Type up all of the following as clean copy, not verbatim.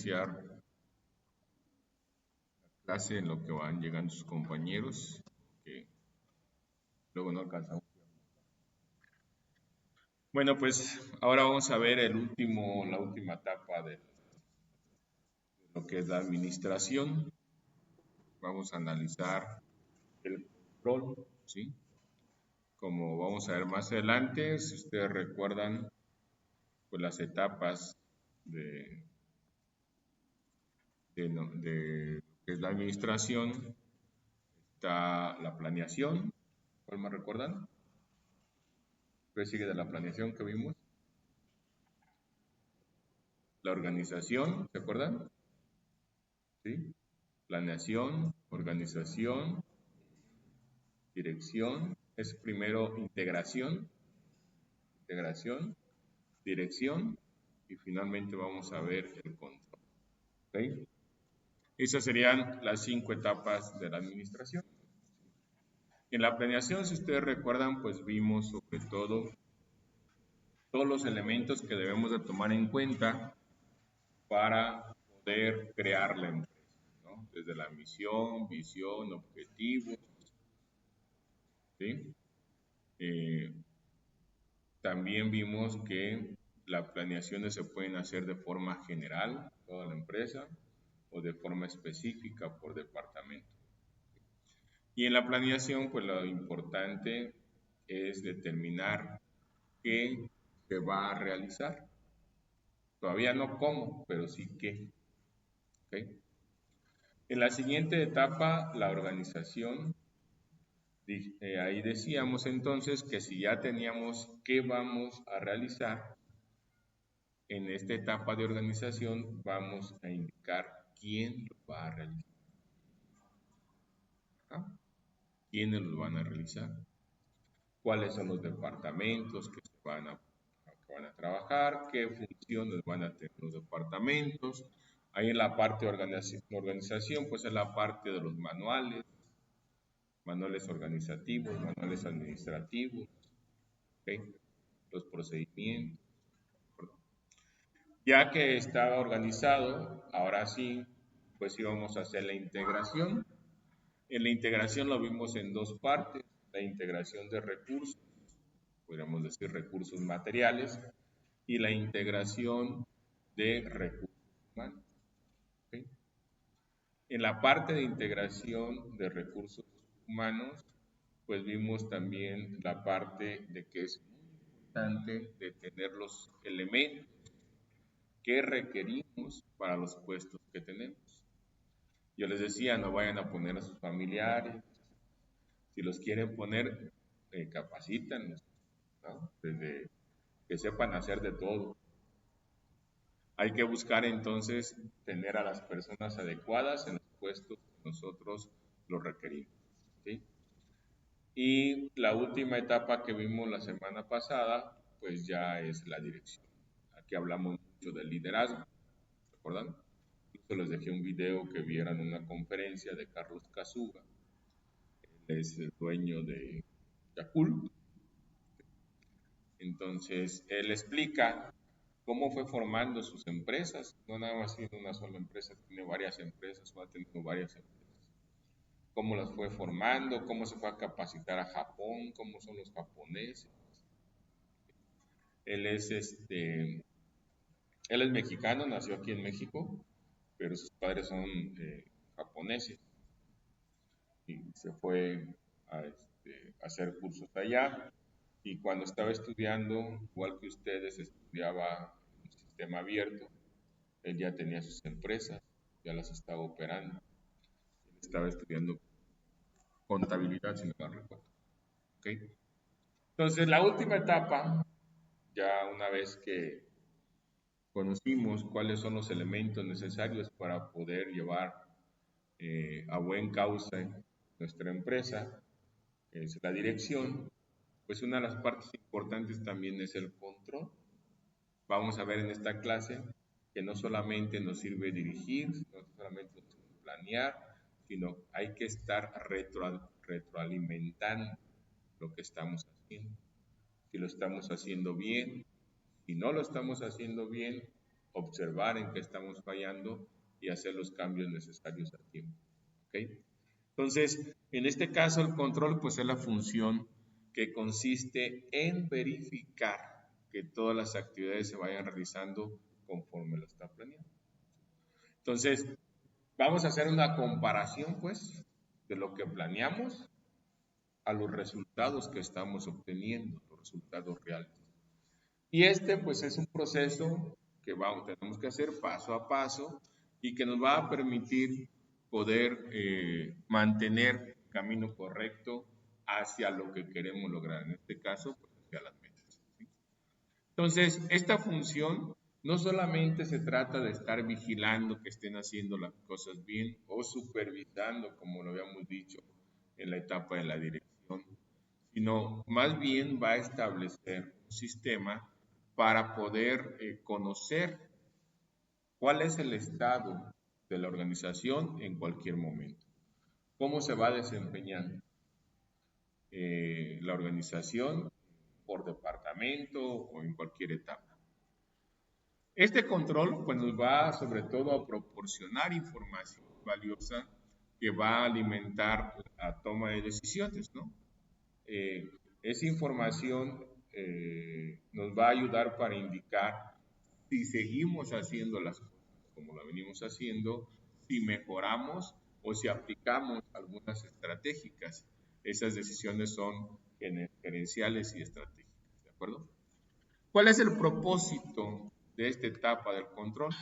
iniciar la clase en lo que van llegando sus compañeros, que luego no alcanzamos. Bueno, pues ahora vamos a ver la última etapa de lo que es la administración. Vamos a analizar el control, ¿sí? Como vamos a ver más adelante, si ustedes recuerdan, pues las etapas de, de lo que es la administración, está la planeación, ¿cuál me recuerdan? ¿Qué sigue de la planeación que vimos? La organización, ¿se acuerdan? ¿Sí? Planeación, organización, dirección, es primero integración, dirección y finalmente vamos a ver el control. ¿Okay? Esas serían las 5 etapas de la administración. En la planeación, si ustedes recuerdan, pues vimos sobre todo todos los elementos que debemos de tomar en cuenta para poder crear la empresa, ¿no? Desde la misión, visión, objetivos, ¿sí? Eh, También vimos que las planeaciones se pueden hacer de forma general, toda la empresa, o de forma específica por departamento. Y en la planeación, pues lo importante es determinar qué se va a realizar. Todavía no cómo, pero sí qué. ¿Okay? En la siguiente etapa, la organización, ahí decíamos entonces que si ya teníamos qué vamos a realizar, en esta etapa de organización vamos a indicar quién lo va a realizar. ¿Ah? ¿Quiénes lo van a realizar? ¿Cuáles son los departamentos que van a trabajar? ¿Qué funciones van a tener los departamentos? Ahí en la parte de organización, pues es la parte de los manuales organizativos, manuales administrativos, ¿okay? Los procedimientos. Ya que estaba organizado, ahora sí, pues íbamos a hacer la integración. En la integración lo vimos en dos partes, la integración de recursos, podríamos decir recursos materiales, y la integración de recursos humanos. ¿Okay? En la parte de integración de recursos humanos, pues vimos también la parte de que es muy importante de tener los elementos que requerimos para los puestos que tenemos. Yo les decía, no vayan a poner a sus familiares, si los quieren poner, capacítanlos, ¿no? Desde que sepan hacer de todo. Hay que buscar entonces tener a las personas adecuadas en los puestos que nosotros los requerimos, ¿sí? Y la última etapa que vimos la semana pasada, pues ya es la dirección. Aquí hablamos mucho del liderazgo, ¿recuerdan? Incluso les dejé un video que vieran una conferencia de Carlos Casuga. Él es el dueño de Yakult. Entonces, él explica cómo fue formando sus empresas. No nada más tiene una sola empresa, tiene varias empresas, o ha tenido varias empresas. Cómo las fue formando, cómo se fue a capacitar a Japón, cómo son los japoneses. Él es él es mexicano, nació aquí en México, pero sus padres son japoneses y se fue a hacer cursos allá. Y cuando estaba estudiando, igual que ustedes, estudiaba en un sistema abierto, él ya tenía sus empresas, ya las estaba operando. Él estaba estudiando contabilidad, si no me recuerdo. ¿Okay? Entonces, la última etapa, ya una vez que conocimos cuáles son los elementos necesarios para poder llevar a buen cauce nuestra empresa, es la dirección, pues una de las partes importantes también es el control. Vamos a ver en esta clase que no solamente nos sirve dirigir, no solamente nos sirve planear, sino hay que estar retroalimentando lo que estamos haciendo. Si lo estamos haciendo bien, si no lo estamos haciendo bien, observar en qué estamos fallando y hacer los cambios necesarios a tiempo. ¿Ok? Entonces, en este caso, el control pues es la función que consiste en verificar que todas las actividades se vayan realizando conforme lo está planeando. Entonces, vamos a hacer una comparación pues de lo que planeamos a los resultados que estamos obteniendo, los resultados reales. Y este pues es un proceso que tenemos que hacer paso a paso y que nos va a permitir poder mantener el camino correcto hacia lo que queremos lograr, en este caso, pues, hacia las metas. ¿Sí? Entonces, esta función no solamente se trata de estar vigilando que estén haciendo las cosas bien o supervisando, como lo habíamos dicho en la etapa de la dirección, sino más bien va a establecer un sistema para poder conocer cuál es el estado de la organización en cualquier momento, cómo se va desempeñando la organización por departamento o en cualquier etapa. Este control pues, nos va sobre todo a proporcionar información valiosa que va a alimentar la toma de decisiones, ¿no? Eh, Esa información nos va a ayudar para indicar si seguimos haciendo las cosas como la venimos haciendo, si mejoramos o si aplicamos algunas estratégicas. Esas decisiones son gerenciales y estratégicas, ¿de acuerdo? ¿Cuál es el propósito de esta etapa del control?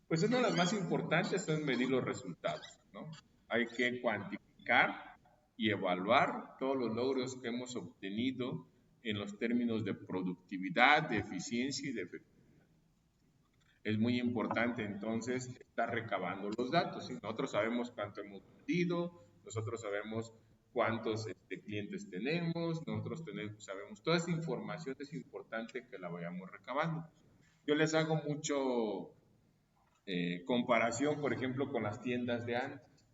Pues una de las más importantes es medir los resultados, ¿no? Hay que cuantificar y evaluar todos los logros que hemos obtenido en los términos de productividad, de eficiencia y de efectividad. Es muy importante entonces estar recabando los datos. ¿Sí? Nosotros sabemos cuánto hemos vendido, nosotros sabemos cuántos clientes tenemos, sabemos toda esa información, es importante que la vayamos recabando. Yo les hago mucho comparación, por ejemplo, con las tiendas de antes.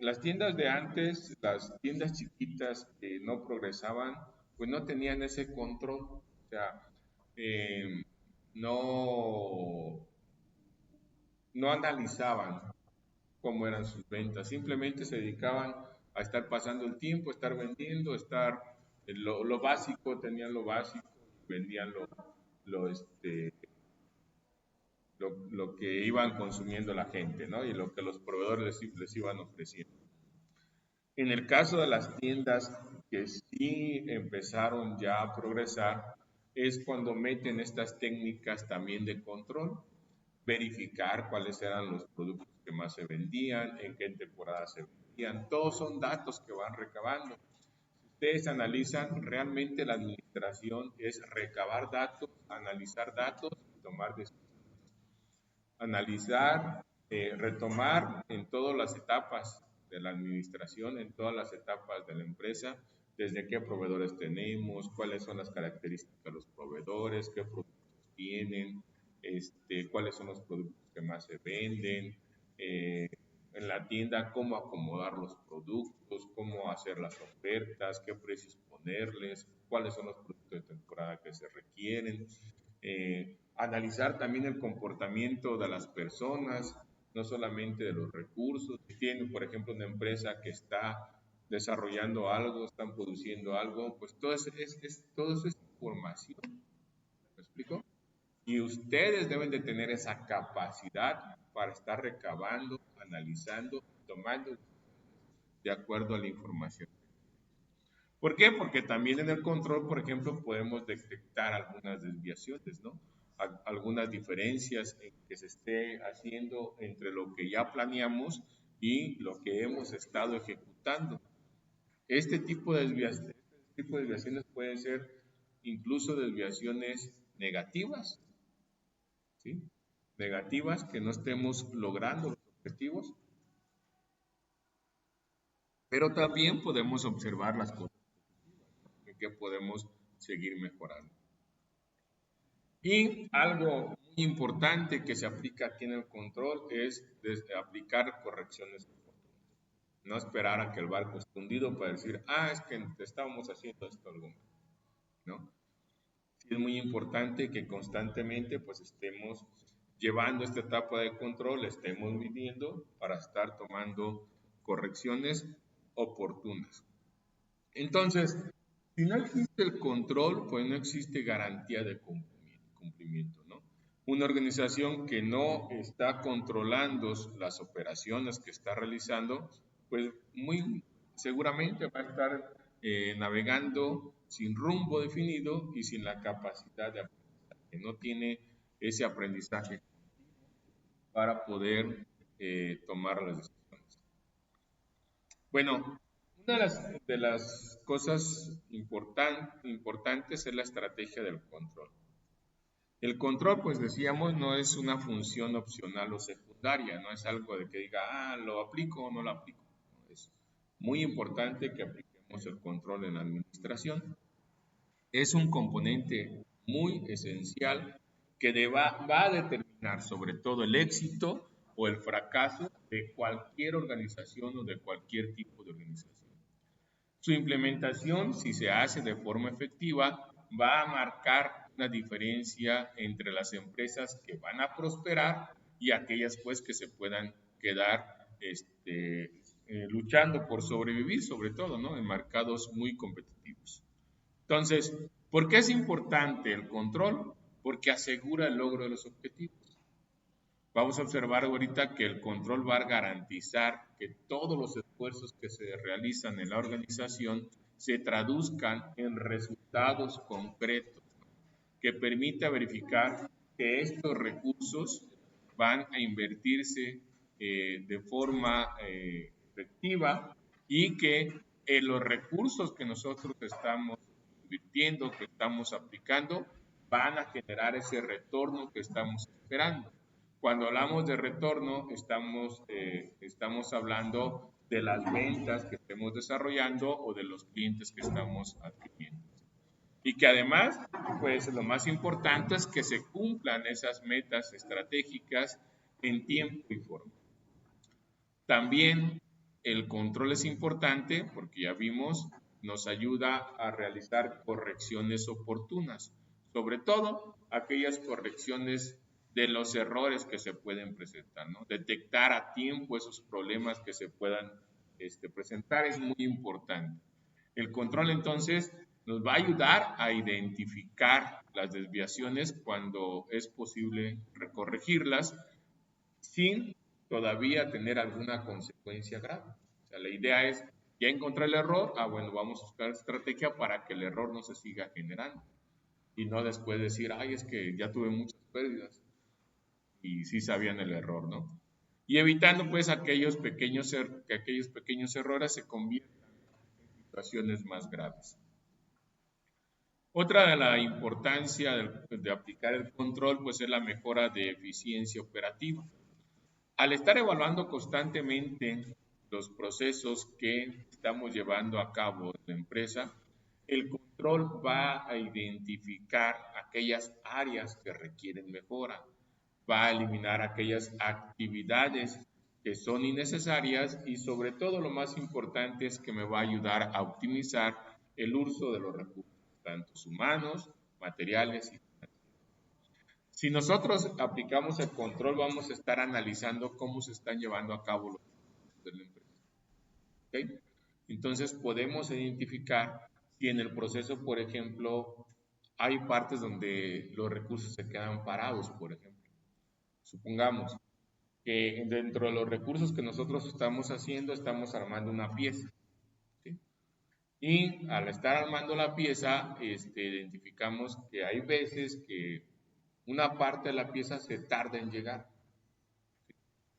Las tiendas de antes, las tiendas chiquitas que no progresaban, pues no tenían ese control. O sea, eh, no, no analizaban cómo eran sus ventas, simplemente se dedicaban a estar pasando el tiempo, estar vendiendo, estar lo básico, tenían lo básico, vendían lo, este, lo que iban consumiendo la gente, ¿no? Y lo que los proveedores les iban ofreciendo. En el caso de las tiendas que sí empezaron ya a progresar, es cuando meten estas técnicas también de control, verificar cuáles eran los productos que más se vendían, en qué temporada se vendían, todos son datos que van recabando. Si ustedes analizan, realmente la administración es recabar datos, analizar datos y tomar decisiones. Analizar, retomar en todas las etapas de la administración, en todas las etapas de la empresa, desde qué proveedores tenemos, cuáles son las características de los proveedores, qué productos tienen, cuáles son los productos que más se venden, en la tienda cómo acomodar los productos, cómo hacer las ofertas, qué precios ponerles, cuáles son los productos de temporada que se requieren. Analizar también el comportamiento de las personas, no solamente de los recursos. Si tienen, por ejemplo, una empresa que está desarrollando algo, están produciendo algo, pues todo eso es información. ¿Me explico? Y ustedes deben de tener esa capacidad para estar recabando, analizando, tomando de acuerdo a la información. ¿Por qué? Porque también en el control, por ejemplo, podemos detectar algunas desviaciones, ¿no? Algunas diferencias en que se esté haciendo entre lo que ya planeamos y lo que hemos estado ejecutando. Este tipo de desviaciones pueden ser incluso desviaciones negativas, ¿sí? Negativas, que no estemos logrando los objetivos, pero también podemos observar las cosas en que podemos seguir mejorando. Y algo muy importante que se aplica aquí en el control es aplicar correcciones oportunas. No esperar a que el barco esté hundido para decir, es que estábamos haciendo esto algo mal, ¿no? Sí es muy importante que constantemente pues estemos llevando esta etapa de control, estemos midiendo para estar tomando correcciones oportunas. Entonces, si no existe el control, pues no existe garantía de cumplimiento, ¿no? Una organización que no está controlando las operaciones que está realizando, pues muy seguramente va a estar navegando sin rumbo definido y sin la capacidad de aprendizaje. No tiene ese aprendizaje para poder tomar las decisiones. Bueno, una de las cosas importantes es la estrategia del control. El control, pues decíamos, no es una función opcional o secundaria, no es algo de que diga, lo aplico o no lo aplico. Es muy importante que apliquemos el control en la administración. Es un componente muy esencial que va a determinar sobre todo el éxito o el fracaso de cualquier organización o de cualquier tipo de organización. Su implementación, si se hace de forma efectiva, va a marcar una diferencia entre las empresas que van a prosperar y aquellas pues que se puedan quedar luchando por sobrevivir, sobre todo, ¿no? En mercados muy competitivos. Entonces, ¿por qué es importante el control? Porque asegura el logro de los objetivos. Vamos a observar ahorita que el control va a garantizar que todos los esfuerzos que se realizan en la organización se traduzcan en resultados concretos, que permita verificar que estos recursos van a invertirse de forma efectiva y que los recursos que nosotros estamos invirtiendo, que estamos aplicando, van a generar ese retorno que estamos esperando. Cuando hablamos de retorno, estamos hablando de las ventas que estemos desarrollando o de los clientes que estamos adquiriendo. Y que además, pues lo más importante es que se cumplan esas metas estratégicas en tiempo y forma. También el control es importante porque ya vimos, nos ayuda a realizar correcciones oportunas, sobre todo aquellas correcciones de los errores que se pueden presentar, ¿no? Detectar a tiempo esos problemas que se puedan presentar es muy importante. El control entonces nos va a ayudar a identificar las desviaciones cuando es posible corregirlas sin todavía tener alguna consecuencia grave. O sea, la idea es, ya encontré el error, bueno, vamos a buscar estrategia para que el error no se siga generando. Y no después decir, es que ya tuve muchas pérdidas. Y sí sabían el error, ¿no? Y evitando pues que aquellos pequeños errores se conviertan en situaciones más graves. Otra de la importancia de aplicar el control pues es la mejora de eficiencia operativa. Al estar evaluando constantemente los procesos que estamos llevando a cabo en la empresa, el control va a identificar aquellas áreas que requieren mejora, va a eliminar aquellas actividades que son innecesarias y sobre todo lo más importante es que me va a ayudar a optimizar el uso de los recursos, tanto humanos, materiales y financieros. Si nosotros aplicamos el control, vamos a estar analizando cómo se están llevando a cabo los procesos de la empresa. ¿Okay? Entonces podemos identificar si en el proceso, por ejemplo, hay partes donde los recursos se quedan parados, por ejemplo. Supongamos que dentro de los recursos que nosotros estamos haciendo, estamos armando una pieza. ¿Sí? Y al estar armando la pieza, identificamos que hay veces que una parte de la pieza se tarda en llegar.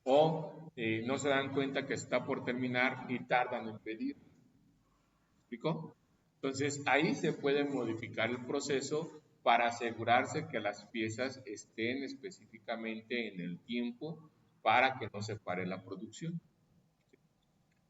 O no se dan cuenta que está por terminar y tardan en pedir. ¿Me explicó? Entonces ahí se puede modificar el proceso para asegurarse que las piezas estén específicamente en el tiempo para que no se pare la producción.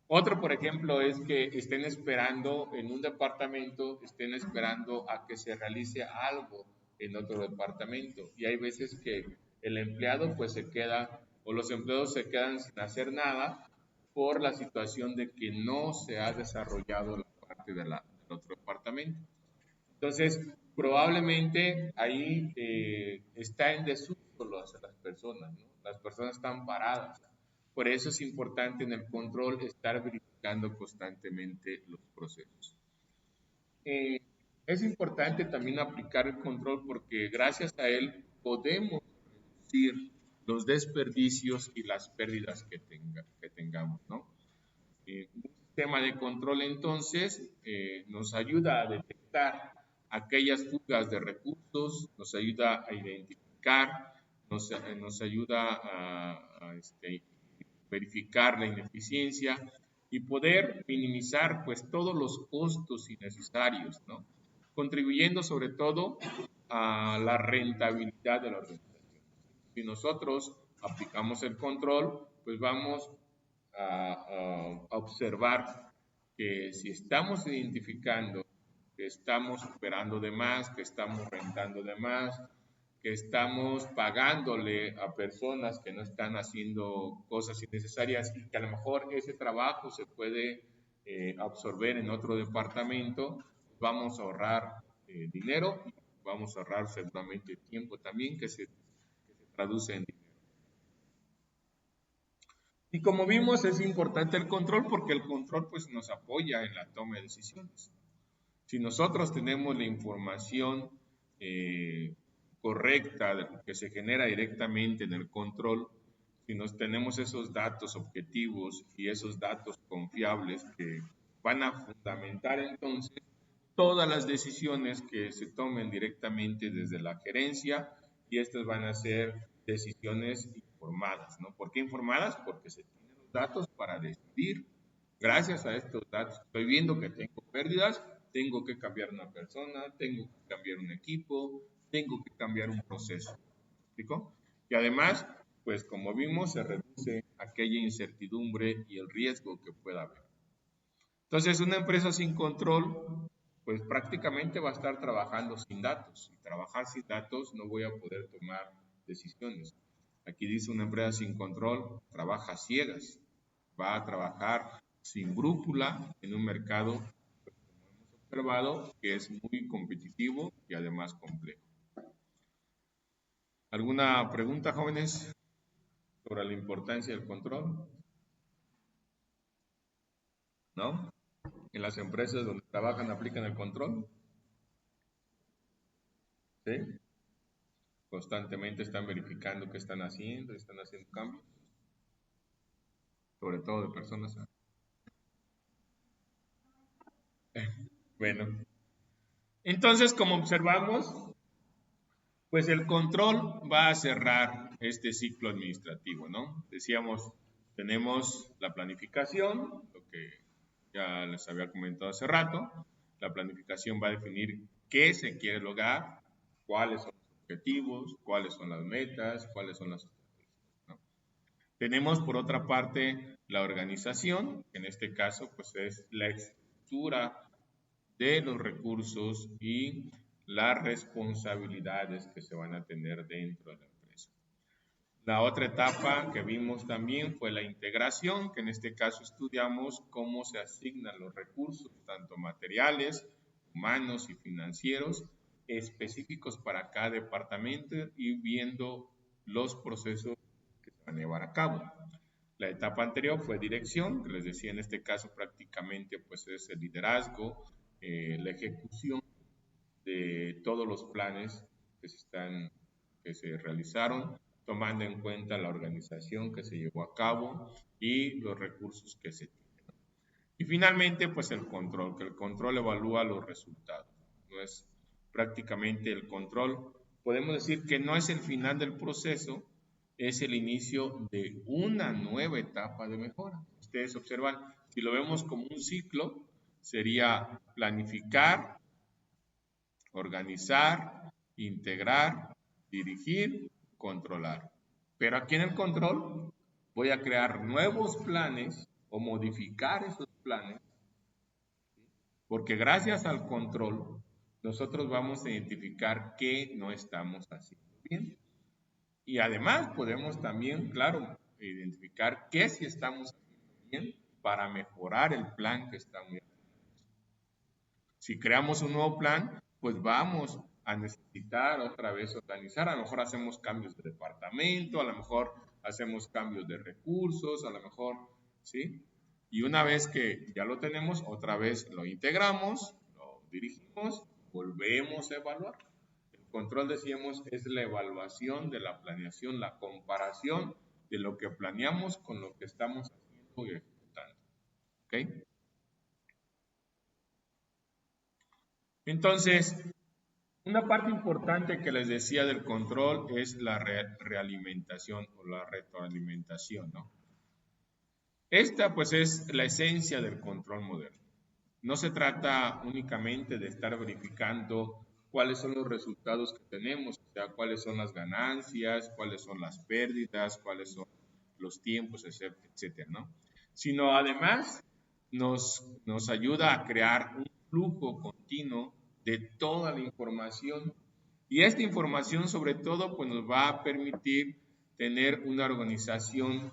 Otro, por ejemplo, es que estén esperando en un departamento, estén esperando a que se realice algo en otro departamento. Y hay veces que el empleado pues se queda, o los empleados se quedan sin hacer nada por la situación de que no se ha desarrollado la parte del otro departamento. Entonces, probablemente ahí está en desuso visto las personas, ¿no? Las personas están paradas. Por eso es importante en el control estar verificando constantemente los procesos. Es importante también aplicar el control porque gracias a él podemos reducir los desperdicios y las pérdidas que tengamos, ¿no? Un sistema de control entonces nos ayuda a detectar aquellas fugas de recursos, nos ayuda a identificar, nos ayuda a verificar la ineficiencia y poder minimizar pues todos los costos innecesarios, ¿no? Contribuyendo sobre todo a la rentabilidad de la organización. Si nosotros aplicamos el control, pues vamos a observar que si estamos identificando que estamos operando de más, que estamos rentando de más, que estamos pagándole a personas que no están haciendo cosas innecesarias y que a lo mejor ese trabajo se puede absorber en otro departamento, vamos a ahorrar dinero y vamos a ahorrar seguramente tiempo también que se traduce en dinero. Y como vimos, es importante el control porque el control pues nos apoya en la toma de decisiones. Si nosotros tenemos la información correcta que se genera directamente en el control, si nos tenemos esos datos objetivos y esos datos confiables que van a fundamentar entonces todas las decisiones que se tomen directamente desde la gerencia y estas van a ser decisiones informadas, ¿no? ¿Por qué informadas? Porque se tienen los datos para decidir. Gracias a estos datos estoy viendo que tengo pérdidas, tengo que cambiar una persona, tengo que cambiar un equipo, tengo que cambiar un proceso. ¿Me explico? Y además, pues como vimos, se reduce aquella incertidumbre y el riesgo que pueda haber. Entonces, una empresa sin control, pues prácticamente va a estar trabajando sin datos. Y trabajar sin datos no voy a poder tomar decisiones. Aquí dice una empresa sin control, trabaja ciegas, va a trabajar sin brújula en un mercado, pues, como hemos observado, que es muy competitivo y además complejo. ¿Alguna pregunta, jóvenes, sobre la importancia del control? ¿No? ¿En las empresas donde trabajan aplican el control? ¿Sí? Constantemente están verificando qué están haciendo cambios, sobre todo de personas. Bueno, entonces como observamos, pues el control va a cerrar este ciclo administrativo, ¿no? Decíamos, tenemos la planificación, lo que ya les había comentado hace rato. La planificación va a definir qué se quiere lograr, cuáles son los objetivos, cuáles son las metas, cuáles son las estrategias, ¿no? Tenemos por otra parte la organización, que en este caso pues es la estructura de los recursos y las responsabilidades que se van a tener dentro de la empresa. La otra etapa que vimos también fue la integración, que en este caso estudiamos cómo se asignan los recursos, tanto materiales, humanos y financieros, específicos para cada departamento y viendo los procesos que se van a llevar a cabo. La etapa anterior fue dirección, que les decía en este caso prácticamente pues es el liderazgo, la ejecución de todos los planes que se realizaron, tomando en cuenta la organización que se llevó a cabo y los recursos que se tienen. Y finalmente, pues el control, que el control evalúa los resultados. No es prácticamente el control. Podemos decir que no es el final del proceso, es el inicio de una nueva etapa de mejora. Ustedes observan, si lo vemos como un ciclo, sería planificar, organizar, integrar, dirigir, controlar. Pero aquí en el control voy a crear nuevos planes o modificar esos planes, porque gracias al control nosotros vamos a identificar qué no estamos haciendo bien. Y además podemos también, claro, identificar qué sí estamos haciendo bien para mejorar el plan que estamos haciendo. Si creamos un nuevo plan, pues vamos a necesitar otra vez organizar. A lo mejor hacemos cambios de departamento, a lo mejor hacemos cambios de recursos, a lo mejor, ¿sí? Y una vez que ya lo tenemos, otra vez lo integramos, lo dirigimos, volvemos a evaluar. El control, decíamos, es la evaluación de la planeación, la comparación de lo que planeamos con lo que estamos haciendo y ejecutando. ¿Ok? Entonces, una parte importante que les decía del control es la realimentación o la retroalimentación, ¿no? Esta pues es la esencia del control moderno. No se trata únicamente de estar verificando cuáles son los resultados que tenemos, o sea, cuáles son las ganancias, cuáles son las pérdidas, cuáles son los tiempos, etcétera, ¿no? Sino además nos ayuda a crear un flujo continuo de toda la información y esta información sobre todo pues nos va a permitir tener una organización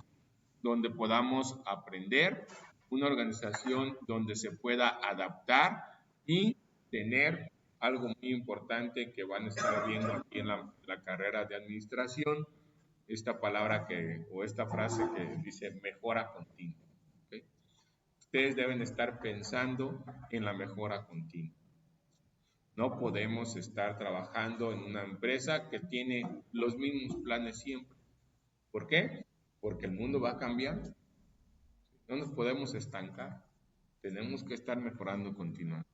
donde podamos aprender, una organización donde se pueda adaptar y tener algo muy importante que van a estar viendo aquí en la carrera de administración, esta palabra o esta frase que dice mejora continua. ¿Okay? Ustedes deben estar pensando en la mejora continua. No podemos estar trabajando en una empresa que tiene los mismos planes siempre. ¿Por qué? Porque el mundo va cambiando. No nos podemos estancar. Tenemos que estar mejorando continuamente.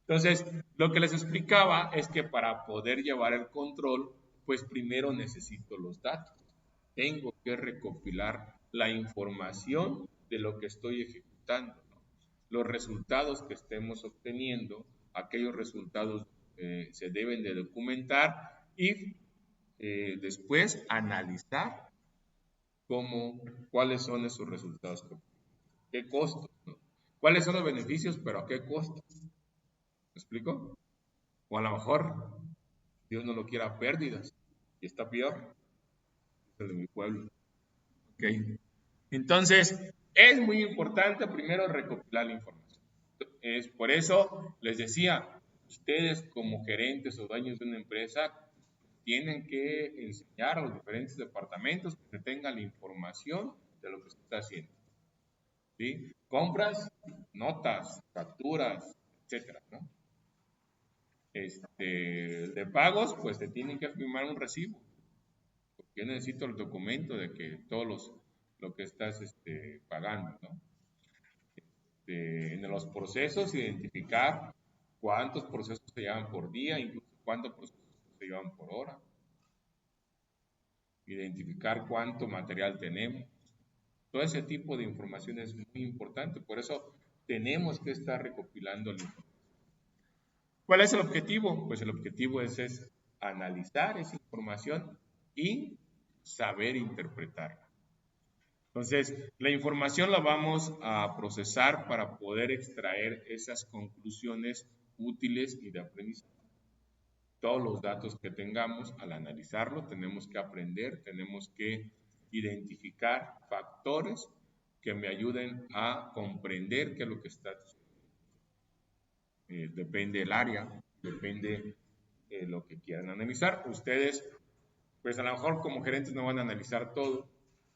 Entonces, lo que les explicaba es que para poder llevar el control, pues primero necesito los datos. Tengo que recopilar la información de lo que estoy ejecutando, ¿no? Los resultados que estemos obteniendo, aquellos resultados se deben de documentar y después analizar cuáles son esos resultados, qué costos, ¿no? ¿Cuáles son los beneficios, pero a qué costo? ¿Me explico? O a lo mejor Dios no lo quiera pérdidas y está peor, es el de mi pueblo. ¿Okay? Entonces, es muy importante primero recopilar la información. Es por eso les decía, ustedes como gerentes o dueños de una empresa tienen que enseñar a los diferentes departamentos que tengan la información de lo que se está haciendo. ¿Sí? Compras, notas, facturas, etcétera, ¿no? De pagos, pues te tienen que firmar un recibo. Porque yo necesito el documento de que lo que estás pagando, ¿no? En los procesos, identificar cuántos procesos se llevan por día, incluso cuántos procesos se llevan por hora. Identificar cuánto material tenemos. Todo ese tipo de información es muy importante, por eso tenemos que estar recopilando la información. ¿Cuál es el objetivo? Pues el objetivo es analizar esa información y saber interpretarla. Entonces, la información la vamos a procesar para poder extraer esas conclusiones útiles y de aprendizaje. Todos los datos que tengamos, al analizarlo, tenemos que aprender, tenemos que identificar factores que me ayuden a comprender qué es lo que está sucediendo. Depende del área, depende lo que quieran analizar. Ustedes, pues a lo mejor como gerentes no van a analizar todo,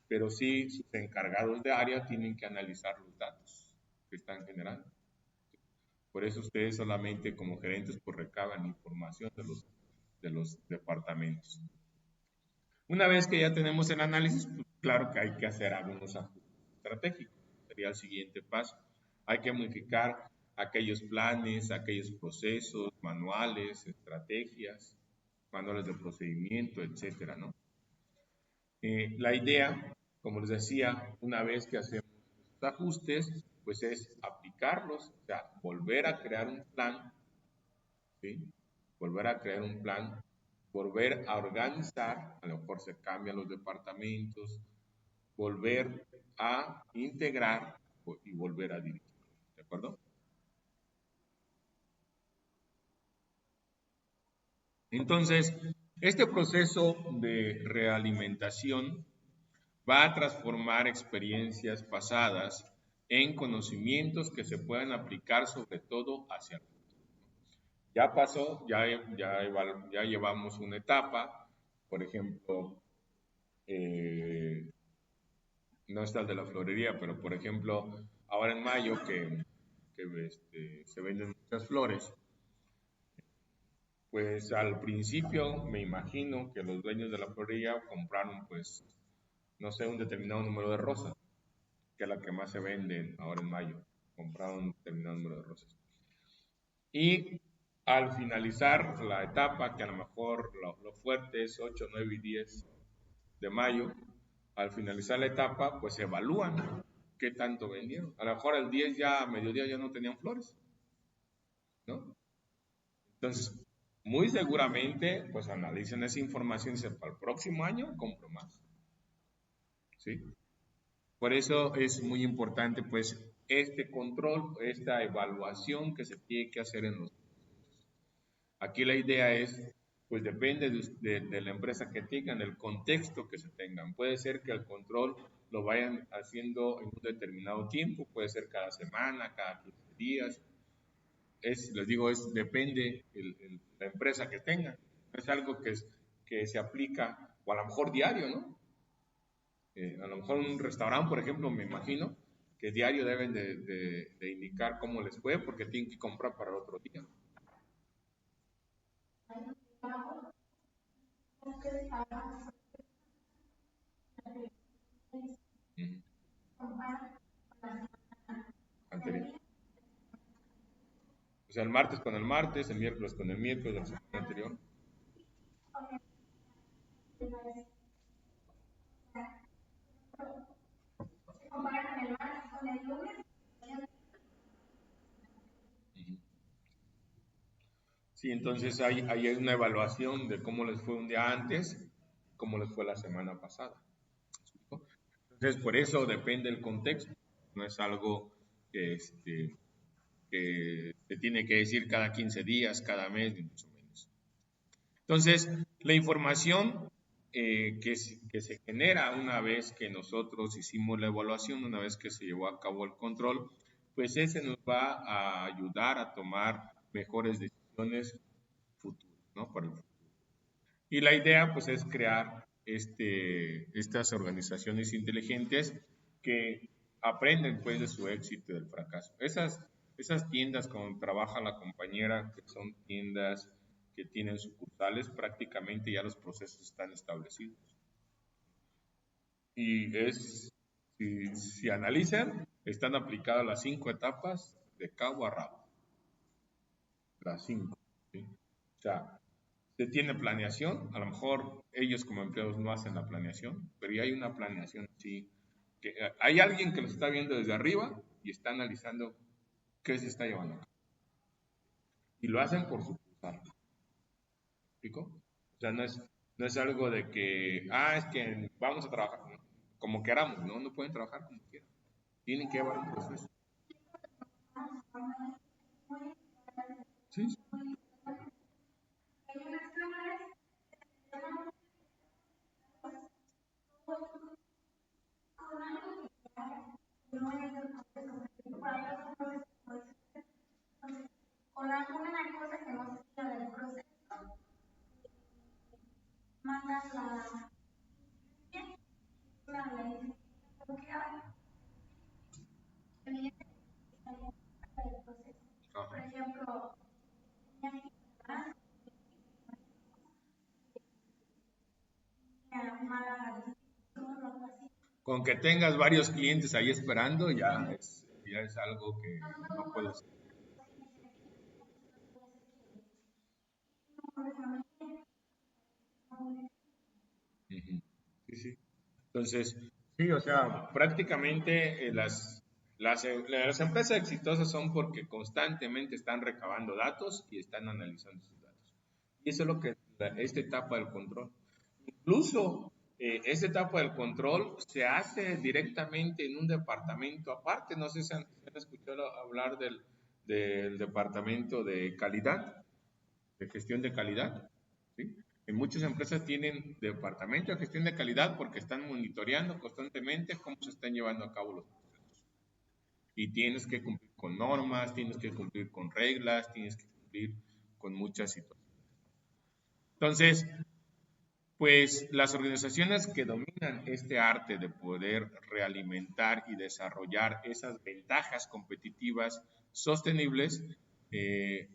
pero sí sus encargados de área tienen que analizar los datos que están generando. Por eso ustedes solamente como gerentes pues recaban información de los departamentos. Una vez que ya tenemos el análisis, pues claro que hay que hacer algunos ajustes estratégicos. Sería el siguiente paso. Hay que modificar aquellos planes, aquellos procesos, manuales, estrategias, manuales de procedimiento, etcétera, ¿no? La idea, como les decía, una vez que hacemos los ajustes, pues es aplicarlos, o sea, volver a crear un plan, ¿sí? Volver a crear un plan, volver a organizar, a lo mejor se cambian los departamentos, volver a integrar y volver a dirigir, ¿de acuerdo? Entonces, este proceso de realimentación va a transformar experiencias pasadas en conocimientos que se puedan aplicar sobre todo hacia el futuro. Ya pasó, ya llevamos una etapa, por ejemplo, eh, no está el de la florería, pero por ejemplo, ahora en mayo que se venden muchas flores, pues al principio me imagino que los dueños de la florería compraron, pues, no sé, un determinado número de rosas, que es la que más se vende ahora en mayo. Compraron un determinado número de rosas. Y al finalizar la etapa, que a lo mejor lo fuerte es 8, 9 y 10 de mayo, al finalizar la etapa, pues se evalúan qué tanto vendieron. A lo mejor el 10 ya a mediodía ya no tenían flores, ¿no? Entonces, muy seguramente, pues analicen esa información y dicen, para el próximo año compro más, ¿sí? Por eso es muy importante, pues, este control, esta evaluación que se tiene que hacer en los... Aquí la idea es, pues depende de la empresa que tengan, el contexto que se tengan. Puede ser que el control lo vayan haciendo en un determinado tiempo, puede ser cada semana, cada 15 días. Les digo, depende la empresa que tengan. Es algo que se aplica, o a lo mejor diario, ¿no? A lo mejor un restaurante, por ejemplo, me imagino que diario deben de indicar cómo les fue porque tienen que comprar para el otro día. Ujú. Anterior. O sea, el martes con el martes, el miércoles con el miércoles de la semana anterior. Ujú. Sí, entonces hay una evaluación de cómo les fue un día antes, cómo les fue la semana pasada. Entonces, por eso depende el contexto. No es algo que, que se tiene que decir cada 15 días, cada mes, ni mucho menos. Entonces, la información que se genera una vez que nosotros hicimos la evaluación, una vez que se llevó a cabo el control, pues ese nos va a ayudar a tomar mejores decisiones futuras, ¿no? Para el futuro. Y la idea, pues, es crear estas organizaciones inteligentes que aprenden, pues, de su éxito y del fracaso. Esas tiendas con trabaja la compañera, que son tiendas que tienen sucursales, prácticamente ya los procesos están establecidos. Y si analizan, están aplicadas las 5 etapas de cabo a rabo, las 5. ¿Sí? O sea, se tiene planeación, a lo mejor ellos como empleados no hacen la planeación, pero ya hay una planeación, sí, que hay alguien que los está viendo desde arriba y está analizando qué se está llevando a cabo. Y lo hacen por sucursal. ¿Explico? O sea, no es algo de que, es que vamos a trabajar como queramos, ¿no? No pueden trabajar como quieran. Tienen que llevar un proceso. Sí, sí. Ajá. Con que tengas varios clientes ahí esperando, ya es algo que no puedes. Ujú. Sí, sí. Entonces, sí, o sea, prácticamente las empresas exitosas son porque constantemente están recabando datos y están analizando sus datos. Y eso es lo que esta etapa del control. Incluso esta etapa del control se hace directamente en un departamento aparte. No sé si han escuchado hablar del departamento de calidad, de gestión de calidad. ¿Sí? En muchas empresas tienen departamento de gestión de calidad porque están monitoreando constantemente cómo se están llevando a cabo los procesos. Y tienes que cumplir con normas, tienes que cumplir con reglas, tienes que cumplir con muchas situaciones. Entonces, pues las organizaciones que dominan este arte de poder realimentar y desarrollar esas ventajas competitivas sostenibles, eh,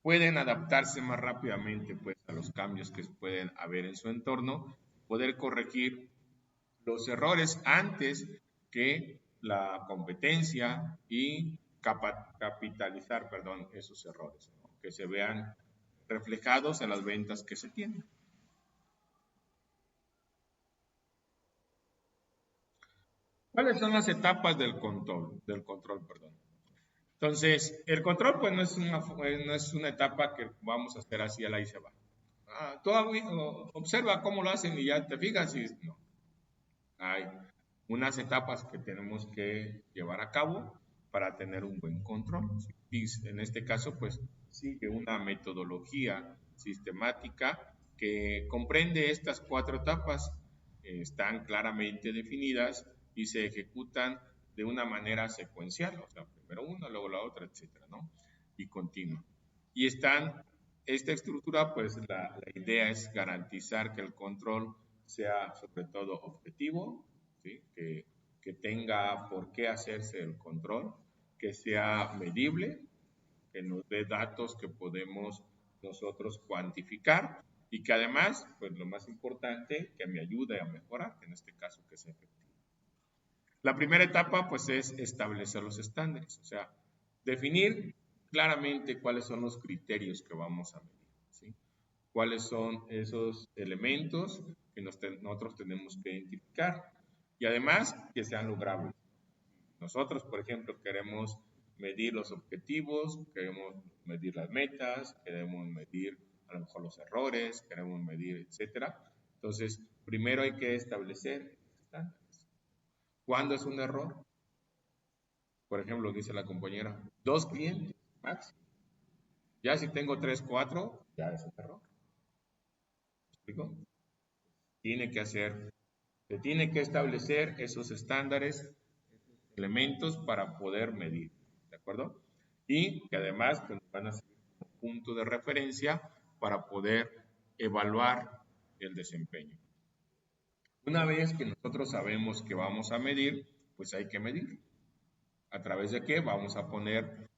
pueden adaptarse más rápidamente pues, a los cambios que pueden haber en su entorno, poder corregir los errores antes que la competencia y capitalizar, perdón, esos errores, ¿no? Que se vean reflejados en las ventas que se tienen. ¿Cuáles son las etapas del control? Del control, perdón. Entonces, el control pues no es una etapa que vamos a hacer así a la y se va. Tú observa cómo lo hacen y ya te fijas y no. Hay unas etapas que tenemos que llevar a cabo para tener un buen control. Y en este caso, pues sigue una metodología sistemática que comprende estas cuatro etapas, están claramente definidas y se ejecutan de una manera secuencial, o sea, primero una, luego la otra, etcétera, ¿no? Y continua. Y esta estructura, pues la idea es garantizar que el control sea sobre todo objetivo, ¿sí? Que tenga por qué hacerse el control, que sea medible, que nos dé datos que podemos nosotros cuantificar y que además, pues lo más importante, que me ayude a mejorar, que en este caso que sea efectivo. La primera etapa, pues, es establecer los estándares, o sea, definir claramente cuáles son los criterios que vamos a medir, ¿sí? Cuáles son esos elementos que nosotros tenemos que identificar y además que sean logrables. Nosotros, por ejemplo, queremos medir los objetivos, queremos medir las metas, queremos medir a lo mejor los errores, queremos medir, etcétera. Entonces, primero hay que establecer estándares. ¿Cuándo es un error? Por ejemplo, dice la compañera, 2 clientes máximo. Ya si tengo 3, 4, ya es un error. ¿Me explico? Tiene que hacer, se tiene que establecer esos estándares, elementos para poder medir, ¿de acuerdo? Y que además pues, van a ser un punto de referencia para poder evaluar el desempeño. Una vez que nosotros sabemos que vamos a medir, pues hay que medir. ¿A través de qué? Vamos a poner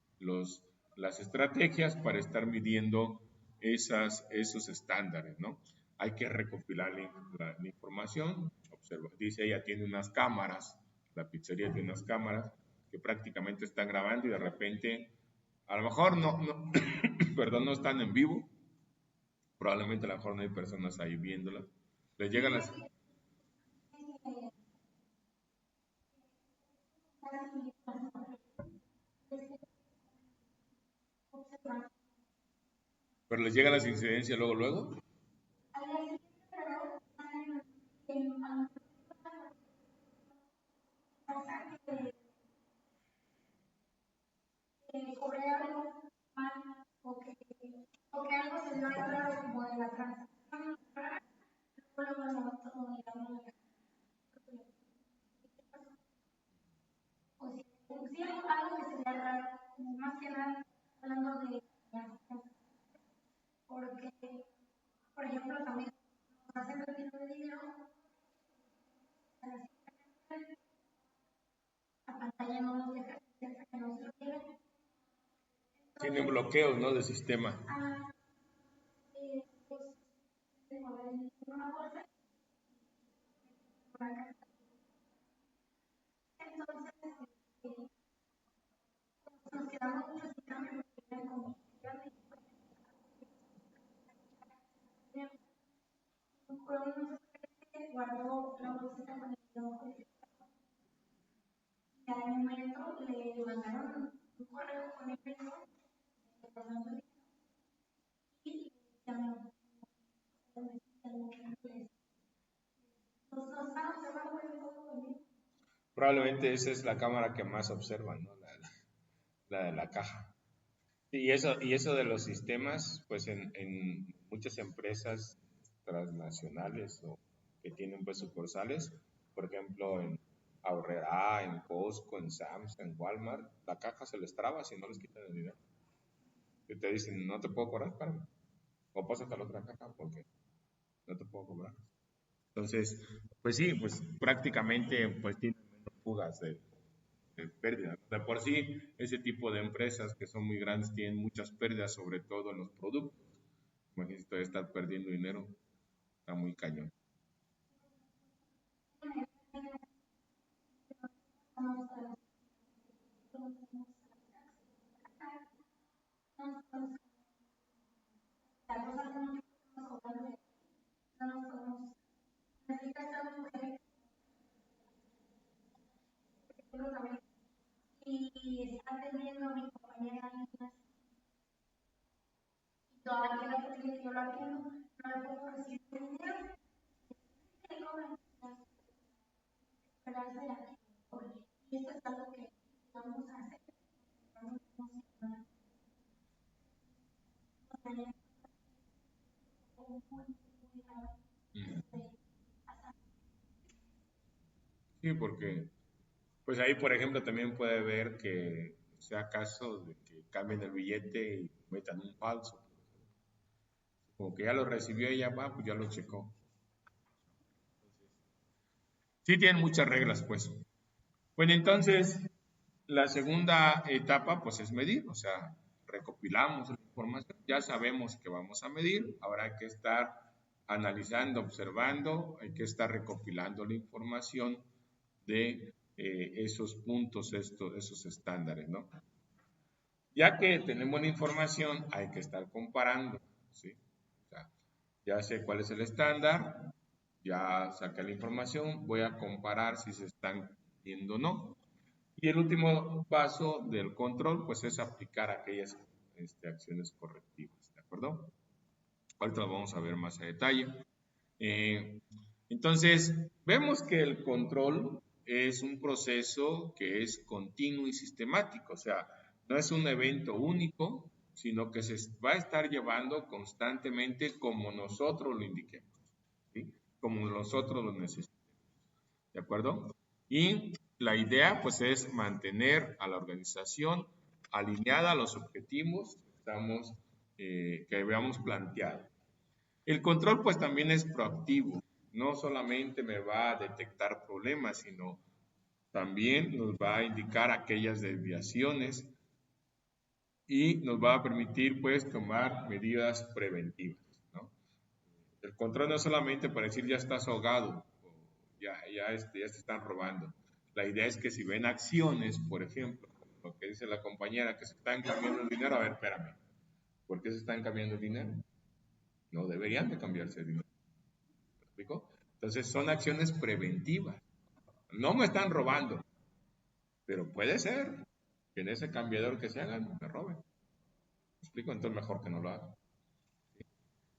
las estrategias para estar midiendo esos estándares, ¿no? Hay que recopilar la información. Observa, dice ella tiene unas cámaras, la pizzería tiene unas cámaras que prácticamente están grabando y de repente, a lo mejor perdón, no están en vivo, probablemente a lo mejor no hay personas ahí viéndolas. Les llegan las, pero les llegan las incidencias luego, luego. Tienen bloqueos, ¿no? De sistema. Probablemente esa es la cámara que más observan, ¿no? La de la caja. Y eso de los sistemas, pues en muchas empresas transnacionales o que tienen pues sucursales, por ejemplo en Aurrera, en Costco, en Sam's, en Walmart, la caja se les traba si no les quitan el dinero. que te dicen, no te puedo cobrar, espérame, o pásate a la otra caja porque no te puedo cobrar. Entonces, pues sí, pues prácticamente pues tienen menos fugas de pérdida. De por sí, ese tipo de empresas que son muy grandes tienen muchas pérdidas, sobre todo en los productos. Imagínate todavía estar perdiendo dinero, está muy cañón. Mm. Sí, porque pues ahí, por ejemplo, también puede ver que sea caso de que cambien el billete y metan un falso. Como que ya lo recibió ella, va, pues ya lo checó. Sí tienen muchas reglas, pues. Bueno, entonces, la segunda etapa, pues es medir, o sea, recopilamos la información, ya sabemos que vamos a medir, ahora hay que estar analizando, observando, hay que estar recopilando la información de esos puntos, esos estándares, ¿no? Ya que tenemos la información, hay que estar comparando, ¿sí? O sea, ya sé cuál es el estándar, ya saqué la información, voy a comparar si se están viendo o no. Y el último paso del control, pues es aplicar aquellas acciones correctivas, ¿de acuerdo? Ahorita lo vamos a ver más a detalle. Eh, entonces, vemos que el control es un proceso que es continuo y sistemático, o sea, no es un evento único, sino que se va a estar llevando constantemente como nosotros lo indiquemos, ¿sí? Como nosotros lo necesitemos, ¿de acuerdo? Y la idea, pues, es mantener a la organización alineada a los objetivos que habíamos planteado. El control pues también es proactivo, no solamente me va a detectar problemas, sino también nos va a indicar aquellas desviaciones y nos va a permitir pues tomar medidas preventivas, ¿no? El control no es solamente para decir ya estás ahogado, o ya te están robando. La idea es que si ven acciones, por ejemplo, lo que dice la compañera, que se están cambiando el dinero, a ver, espérame, ¿por qué se están cambiando el dinero? No deberían de cambiarse el dinero. ¿Me explico? Entonces son acciones preventivas. No me están robando, pero puede ser que en ese cambiador que se hagan me roben. ¿Me explico? Entonces mejor que no lo hagan.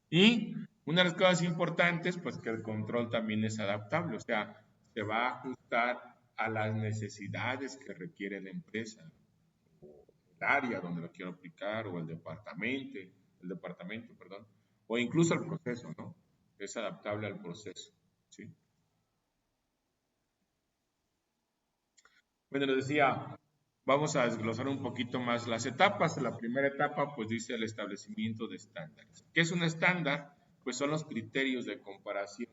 Y una de las cosas importantes, pues que el control también es adaptable, o sea, se va a ajustar a las necesidades que requiere la empresa, o el área donde lo quiero aplicar, o el departamento, perdón, o incluso el proceso, ¿no? Es adaptable al proceso, ¿sí? Bueno, les decía, vamos a desglosar un poquito más las etapas. La primera etapa, pues dice el establecimiento de estándares. ¿Qué es un estándar? Pues son los criterios de comparación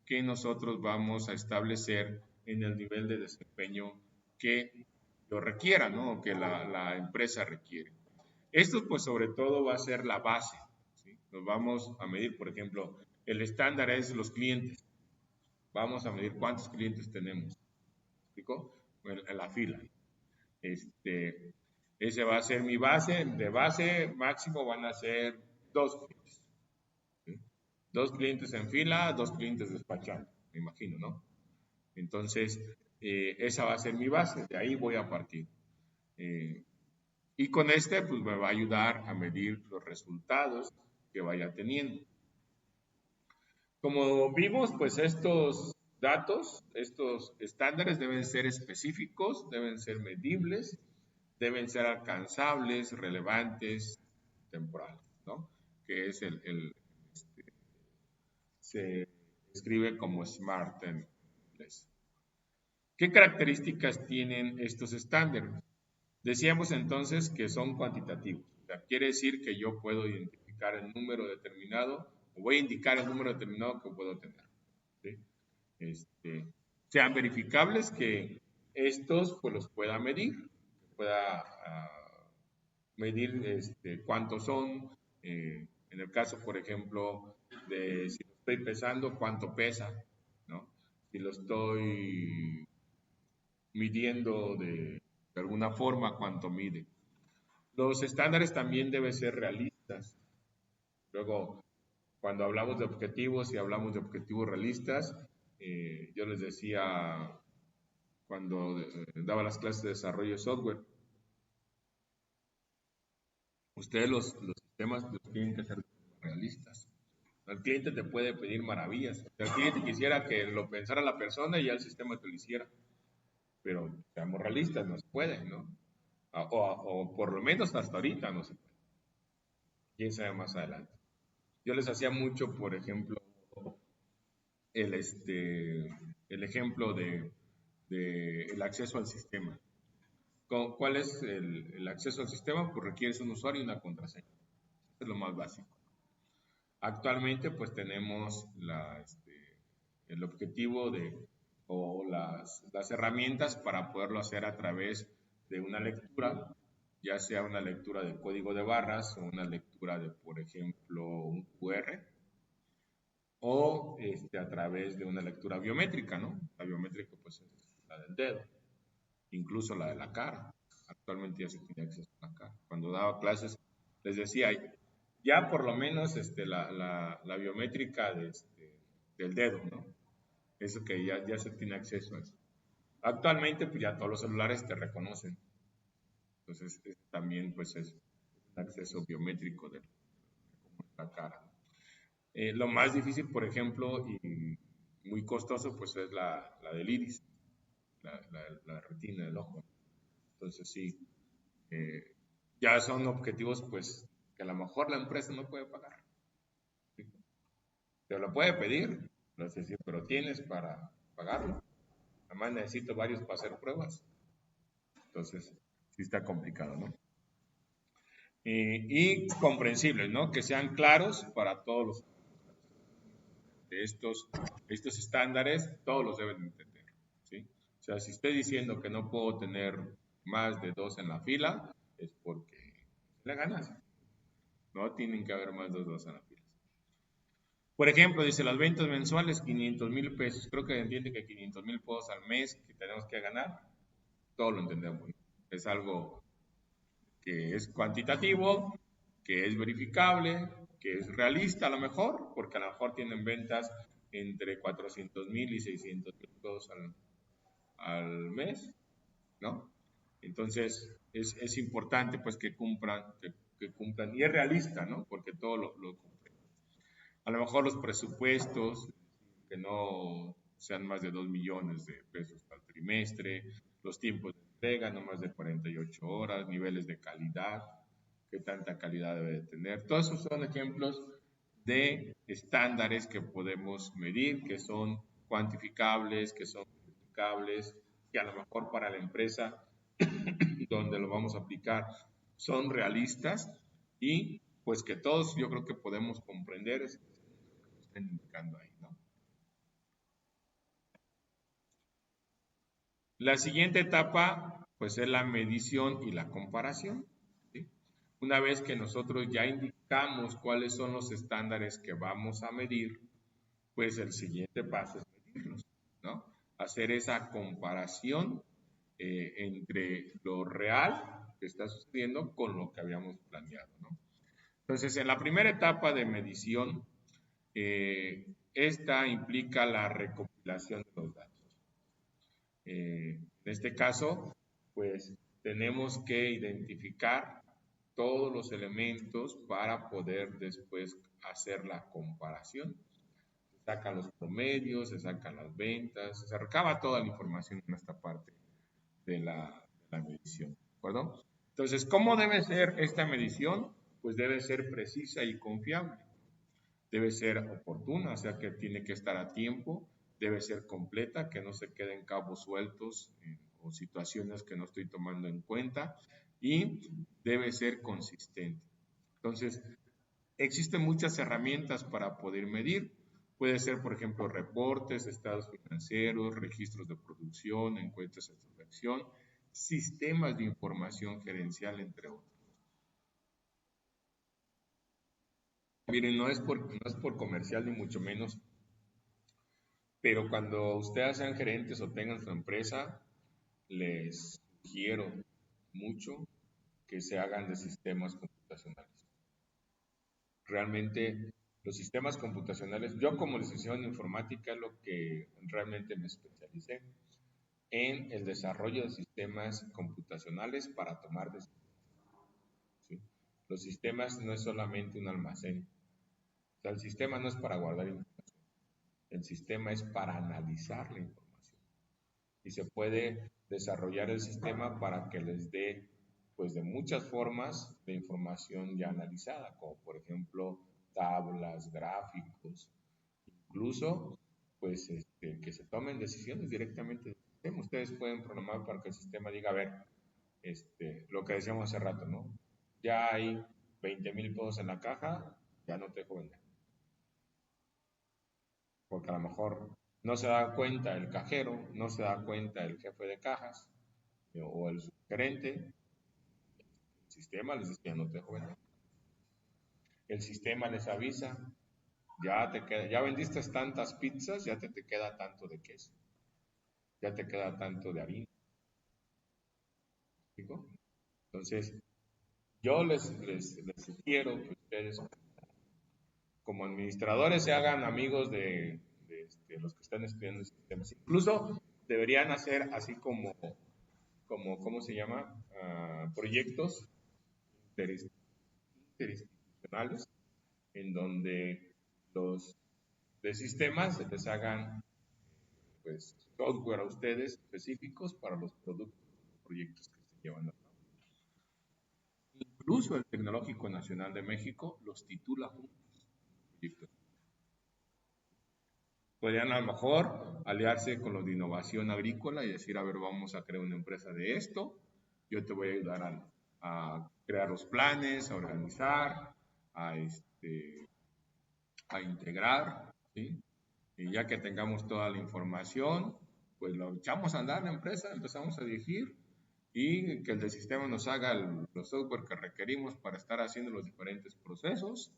que nosotros vamos a establecer en el nivel de desempeño que lo requiera, ¿no? O que la empresa requiere. Esto, pues, sobre todo va a ser la base, ¿sí? Nos vamos a medir, por ejemplo, el estándar es los clientes. Vamos a medir cuántos clientes tenemos, ¿explico? En la fila. Este, ese va a ser mi base. De base máximo van a ser dos clientes. ¿Sí? Dos clientes en fila, dos clientes despachando, me imagino, ¿no? Entonces, esa va a ser mi base. De ahí voy a partir. Eh, y con este, pues me va a ayudar a medir los resultados que vaya teniendo. Como vimos, pues estos datos, estos estándares deben ser específicos, deben ser medibles, deben ser alcanzables, relevantes, temporales, ¿no? Que es se escribe como SMART en inglés. ¿Qué características tienen estos estándares? Decíamos entonces que son cuantitativos, O sea, quiere decir que yo puedo identificar el número determinado, o voy a indicar el número determinado que puedo tener. ¿Sí? Sean verificables, que estos pues los pueda medir, pueda medir cuántos son, en el caso, por ejemplo, de si lo estoy pesando, cuánto pesa, ¿no? Si lo estoy midiendo de alguna forma, cuánto mide. Los estándares también deben ser realistas. Luego, cuando hablamos de objetivos y hablamos de objetivos realistas, yo les decía cuando daba las clases de desarrollo de software, ustedes los sistemas los tienen que ser realistas. El cliente te puede pedir maravillas. El cliente quisiera que lo pensara la persona y ya el sistema te lo hiciera. Pero seamos realistas, no se puede, ¿no? O por lo menos hasta ahorita no se puede. Quién sabe más adelante. Yo les hacía mucho, por ejemplo, el, el ejemplo de el acceso al sistema. ¿Cuál es el acceso al sistema? Pues requieres un usuario y una contraseña. Eso es lo más básico. Actualmente, pues tenemos el objetivo o las herramientas para poderlo hacer a través de una lectura, ya sea una lectura de código de barras o una lectura de, por ejemplo, un QR, o a través de una lectura biométrica, ¿no? La biométrica, pues, es la del dedo, incluso la de la cara. Actualmente ya se tiene acceso a la cara. Cuando daba clases, les decía, ya por lo menos la biométrica del dedo, ¿no? Eso que ya se tiene acceso a eso. Actualmente, pues ya todos los celulares te reconocen. Entonces, también, pues, es un acceso biométrico de la cara. Lo más difícil, por ejemplo, y muy costoso, pues es la del iris, la retina del ojo. Entonces, sí, ya son objetivos, pues, que a lo mejor la empresa no puede pagar. ¿Sí? Te lo puede pedir, pero tienes para pagarlo. Además necesito varios para hacer pruebas. Entonces, sí está complicado, ¿no? Y comprensibles, ¿no? Que sean claros para todos los de estos estándares, todos los deben entender, ¿sí? O sea, si estoy diciendo que no puedo tener más de 2 en la fila, es porque le ganas. No tienen que haber más de 2 en la fila. Por ejemplo, dice las ventas mensuales, 500,000 pesos. Creo que entiende que 500,000 pesos al mes que tenemos que ganar. Todo lo entendemos. Es algo que es cuantitativo, que es verificable, que es realista a lo mejor, porque a lo mejor tienen ventas entre 400,000 y 600,000 pesos al mes, ¿no? Entonces, es importante pues que cumplan, y es realista, ¿no? Porque todo lo cumplen. A lo mejor los presupuestos, que no sean más de 2 millones de pesos al trimestre, los tiempos de entrega, no más de 48 horas, niveles de calidad, qué tanta calidad debe de tener. Todos esos son ejemplos de estándares que podemos medir, que son cuantificables, que son verificables, que a lo mejor para la empresa donde lo vamos a aplicar son realistas y pues que todos yo creo que podemos comprender es lo que están indicando ahí, ¿no? La siguiente etapa pues es la medición y la comparación, ¿sí? Una vez que nosotros ya indicamos cuáles son los estándares que vamos a medir, pues el siguiente paso es medirlos, ¿no? Hacer esa comparación entre lo real que está sucediendo con lo que habíamos planeado, ¿no? Entonces, en la primera etapa de medición, esta implica la recopilación de los datos. En este caso, pues tenemos que identificar todos los elementos para poder después hacer la comparación. Se sacan los promedios, se sacan las ventas, se recaba toda la información en esta parte de la medición, ¿de acuerdo? Entonces, ¿cómo debe ser esta medición? Pues debe ser precisa y confiable. Debe ser oportuna, o sea que tiene que estar a tiempo, debe ser completa, que no se queden cabos sueltos o situaciones que no estoy tomando en cuenta, y debe ser consistente. Entonces, existen muchas herramientas para poder medir. Puede ser, por ejemplo, reportes, estados financieros, registros de producción, encuestas de satisfacción, sistemas de información gerencial, entre otros. Miren, no es por comercial ni mucho menos, pero cuando ustedes sean gerentes o tengan su empresa, les sugiero mucho que se hagan de sistemas computacionales. Realmente los sistemas computacionales, yo como licenciado en informática es lo que realmente me especialicé en el desarrollo de sistemas computacionales para tomar decisiones. ¿Sí? Los sistemas no es solamente un almacén, o sea, el sistema no es para guardar información, el sistema es para analizar la información y se puede desarrollar el sistema para que les dé pues de muchas formas de información ya analizada, como por ejemplo tablas, gráficos, incluso pues que se tomen decisiones directamente del sistema. Ustedes pueden programar para que el sistema diga, a ver, lo que decíamos hace rato, ¿no? Ya hay 20,000 pesos en la caja, ya no te dejo vender. Porque a lo mejor no se da cuenta el cajero, no se da cuenta el jefe de cajas o el gerente, el sistema les dice, ya no te dejo vender. El sistema les avisa, ya vendiste tantas pizzas, ya te queda tanto de queso, ya te queda tanto de harina. ¿Digo? Entonces, yo les sugiero que ustedes, como administradores, se hagan amigos de los que están estudiando sistemas. Incluso deberían hacer así como ¿cómo se llama? Proyectos interinstitucionales en donde los de sistemas les hagan pues software a ustedes específicos para los productos, los proyectos que se llevan a cabo. Incluso el Tecnológico Nacional de México los titula juntos. Proyectos. Podrían a lo mejor aliarse con los de innovación agrícola y decir, a ver, vamos a crear una empresa de esto, yo te voy a ayudar a crear los planes, a organizar, a, a integrar, ¿sí? Y ya que tengamos toda la información, pues lo echamos a andar la empresa, empezamos a dirigir y que el del sistema nos haga los software que requerimos para estar haciendo los diferentes procesos.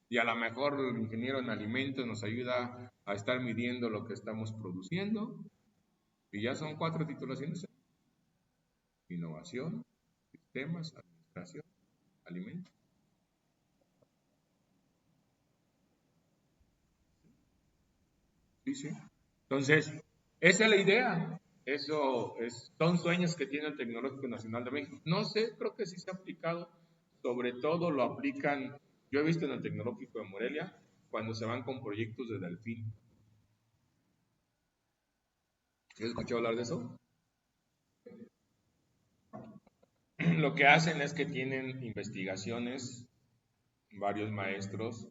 Y a lo mejor el ingeniero en alimentos nos ayuda a estar midiendo lo que estamos produciendo. Y ya son 4 titulaciones: innovación, sistemas, administración, alimentos. Sí, sí. Entonces, esa es la idea. Son sueños que tiene el Tecnológico Nacional de México. No sé, creo que sí se ha aplicado. Sobre todo lo aplican, yo he visto en el Tecnológico de Morelia, cuando se van con proyectos de Delfín. ¿Has escuchado hablar de eso? Lo que hacen es que tienen investigaciones, varios maestros,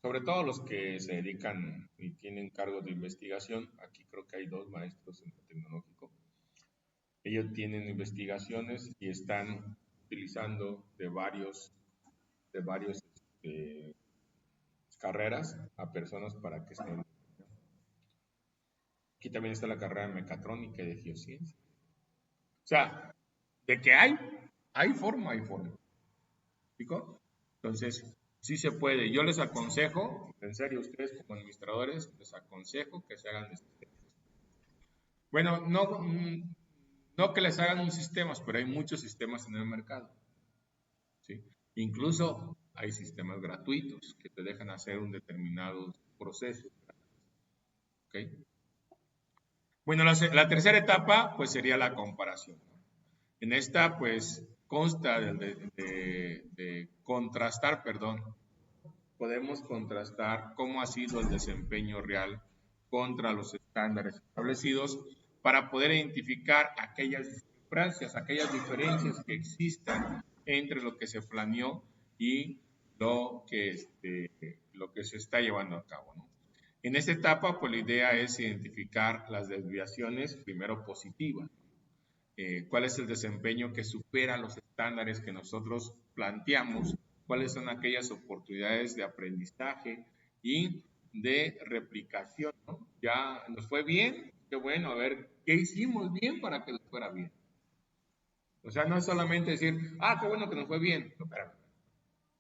sobre todo los que se dedican y tienen cargos de investigación. Aquí creo que hay 2 maestros en el Tecnológico. Ellos tienen investigaciones y están utilizando de varios carreras a personas para que estén. Aquí también está la carrera de mecatrónica y de geociencia. O sea, de que hay forma, hay forma. ¿Explico? Entonces, sí se puede. Yo les aconsejo, en serio, ustedes como administradores, les aconsejo que se hagan este. Bueno, no que les hagan un sistema, pero hay muchos sistemas en el mercado. ¿Sí? Incluso hay sistemas gratuitos que te dejan hacer un determinado proceso. ¿Okay? Bueno, la tercera etapa pues sería la comparación. En esta pues consta de contrastar, perdón, podemos contrastar cómo ha sido el desempeño real contra los estándares establecidos para poder identificar aquellas discrepancias, aquellas diferencias que existan entre lo que se planeó y lo que se está llevando a cabo, ¿no? En esta etapa, pues la idea es identificar las desviaciones, primero positivas, cuál es el desempeño que supera los estándares que nosotros planteamos, cuáles son aquellas oportunidades de aprendizaje y de replicación, ¿no? Ya nos fue bien, qué bueno, a ver, ¿qué hicimos bien para que nos fuera bien? O sea, no es solamente decir, ah, qué bueno que nos fue bien. No, espérame.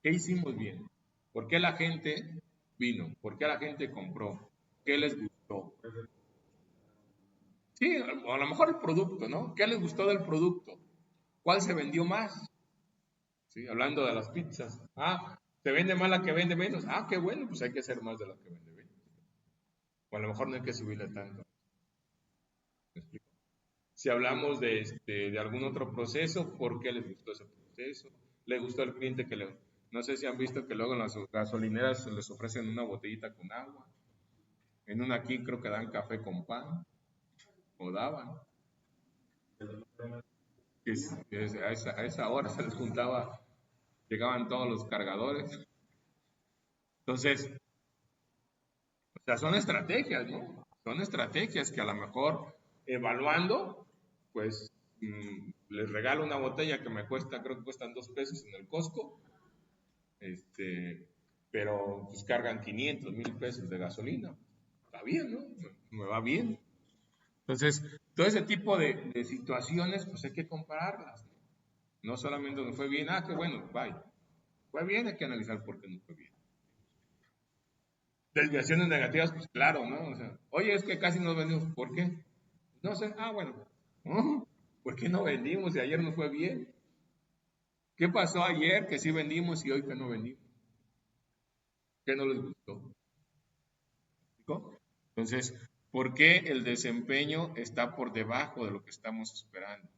¿Qué hicimos bien? ¿Por qué la gente vino? ¿Por qué la gente compró? ¿Qué les gustó? Sí, o a lo mejor el producto, ¿no? ¿Qué les gustó del producto? ¿Cuál se vendió más? ¿Sí? Hablando de las pizzas. Ah, se vende más la que vende menos. Ah, qué bueno, pues hay que hacer más de la que vende menos. O a lo mejor no hay que subirle tanto. ¿Me explico? Si hablamos de algún otro proceso, ¿por qué les gustó ese proceso? ¿Le gustó al cliente que le... No sé si han visto que luego en las gasolineras les ofrecen una botellita con agua. En una aquí creo que dan café con pan, o daban. A esa hora se les juntaba, llegaban todos los cargadores. Entonces, o sea, son estrategias, ¿no? Son estrategias que a lo mejor evaluando, pues les regalo una botella que me cuesta, creo que cuestan 2 pesos en el Costco, pero pues cargan 500,000 pesos de gasolina. Está bien, ¿no? Me va bien. Entonces, todo ese tipo de situaciones, pues hay que compararlas. No solamente nos fue bien, ah, qué bueno, bye. Fue bien, hay que analizar por qué no fue bien. Desviaciones negativas, pues claro, ¿no? O sea, oye, es que casi no vendimos, ¿por qué? No sé, ah, bueno, ¿por qué no vendimos y ayer no fue bien? ¿Qué pasó ayer que sí vendimos y hoy que no vendimos? ¿Qué no les gustó? ¿No? Entonces, ¿por qué el desempeño está por debajo de lo que estamos esperando?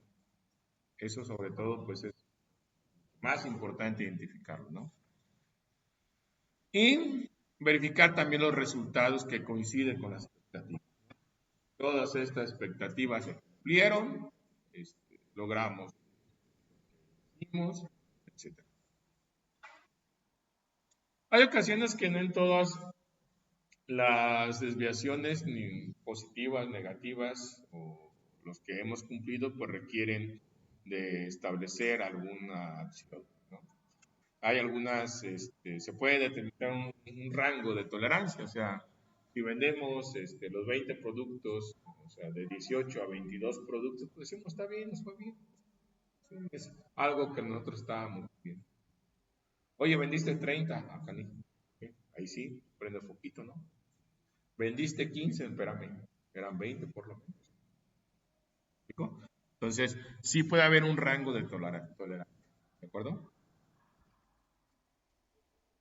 Eso sobre todo, pues es más importante identificarlo, ¿no? Y verificar también los resultados que coinciden con las expectativas. Todas estas expectativas se cumplieron, logramos, hicimos, etc. Hay ocasiones que no en todas las desviaciones, ni positivas, negativas, o los que hemos cumplido, pues requieren de establecer alguna acción, ¿no? Hay algunas, se puede determinar un rango de tolerancia, o sea, si vendemos los 20 productos, o sea, de 18 a 22 productos, pues decimos, está bien, nos fue bien. Sí, es algo que nosotros estábamos bien. Oye, vendiste 30, acá ni. Ahí sí, prende el foquito, ¿no? Vendiste 15, espérame, eran 20 por lo menos. ¿Explico? Entonces, sí puede haber un rango de tolerancia, ¿de acuerdo?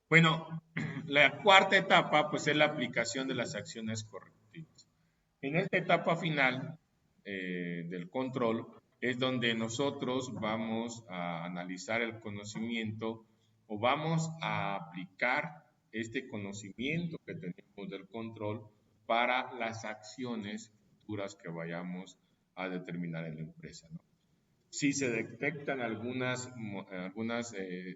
Bueno, la cuarta etapa, pues es la aplicación de las acciones correctivas. En esta etapa final del control es donde nosotros vamos a analizar el conocimiento o vamos a aplicar este conocimiento que tenemos del control para las acciones futuras que vayamos a determinar en la empresa, ¿no? Si se detectan algunas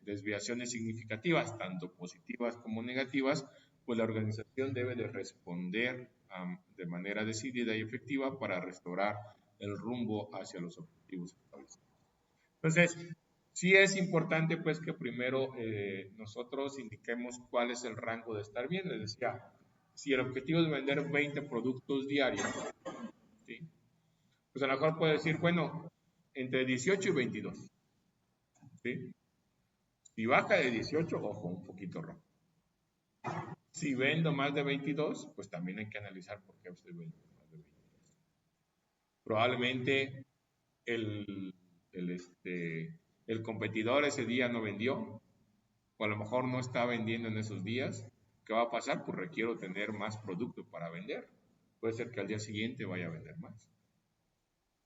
desviaciones significativas, tanto positivas como negativas, pues la organización debe de responder de manera decidida y efectiva para restaurar el rumbo hacia los objetivos establecidos. Entonces, sí es importante pues que primero nosotros indiquemos cuál es el rango de estar bien. Les decía, si el objetivo es vender 20 productos diarios, ¿sí? Pues a lo mejor puede decir, bueno, entre 18 y 22, ¿sí? Si baja de 18, ojo, un poquito rojo. Si vendo más de 22, pues también hay que analizar por qué estoy vendiendo más de 22. Probablemente el, el competidor ese día no vendió, o a lo mejor no está vendiendo en esos días. ¿Qué va a pasar? Pues requiero tener más producto para vender. Puede ser que al día siguiente vaya a vender más.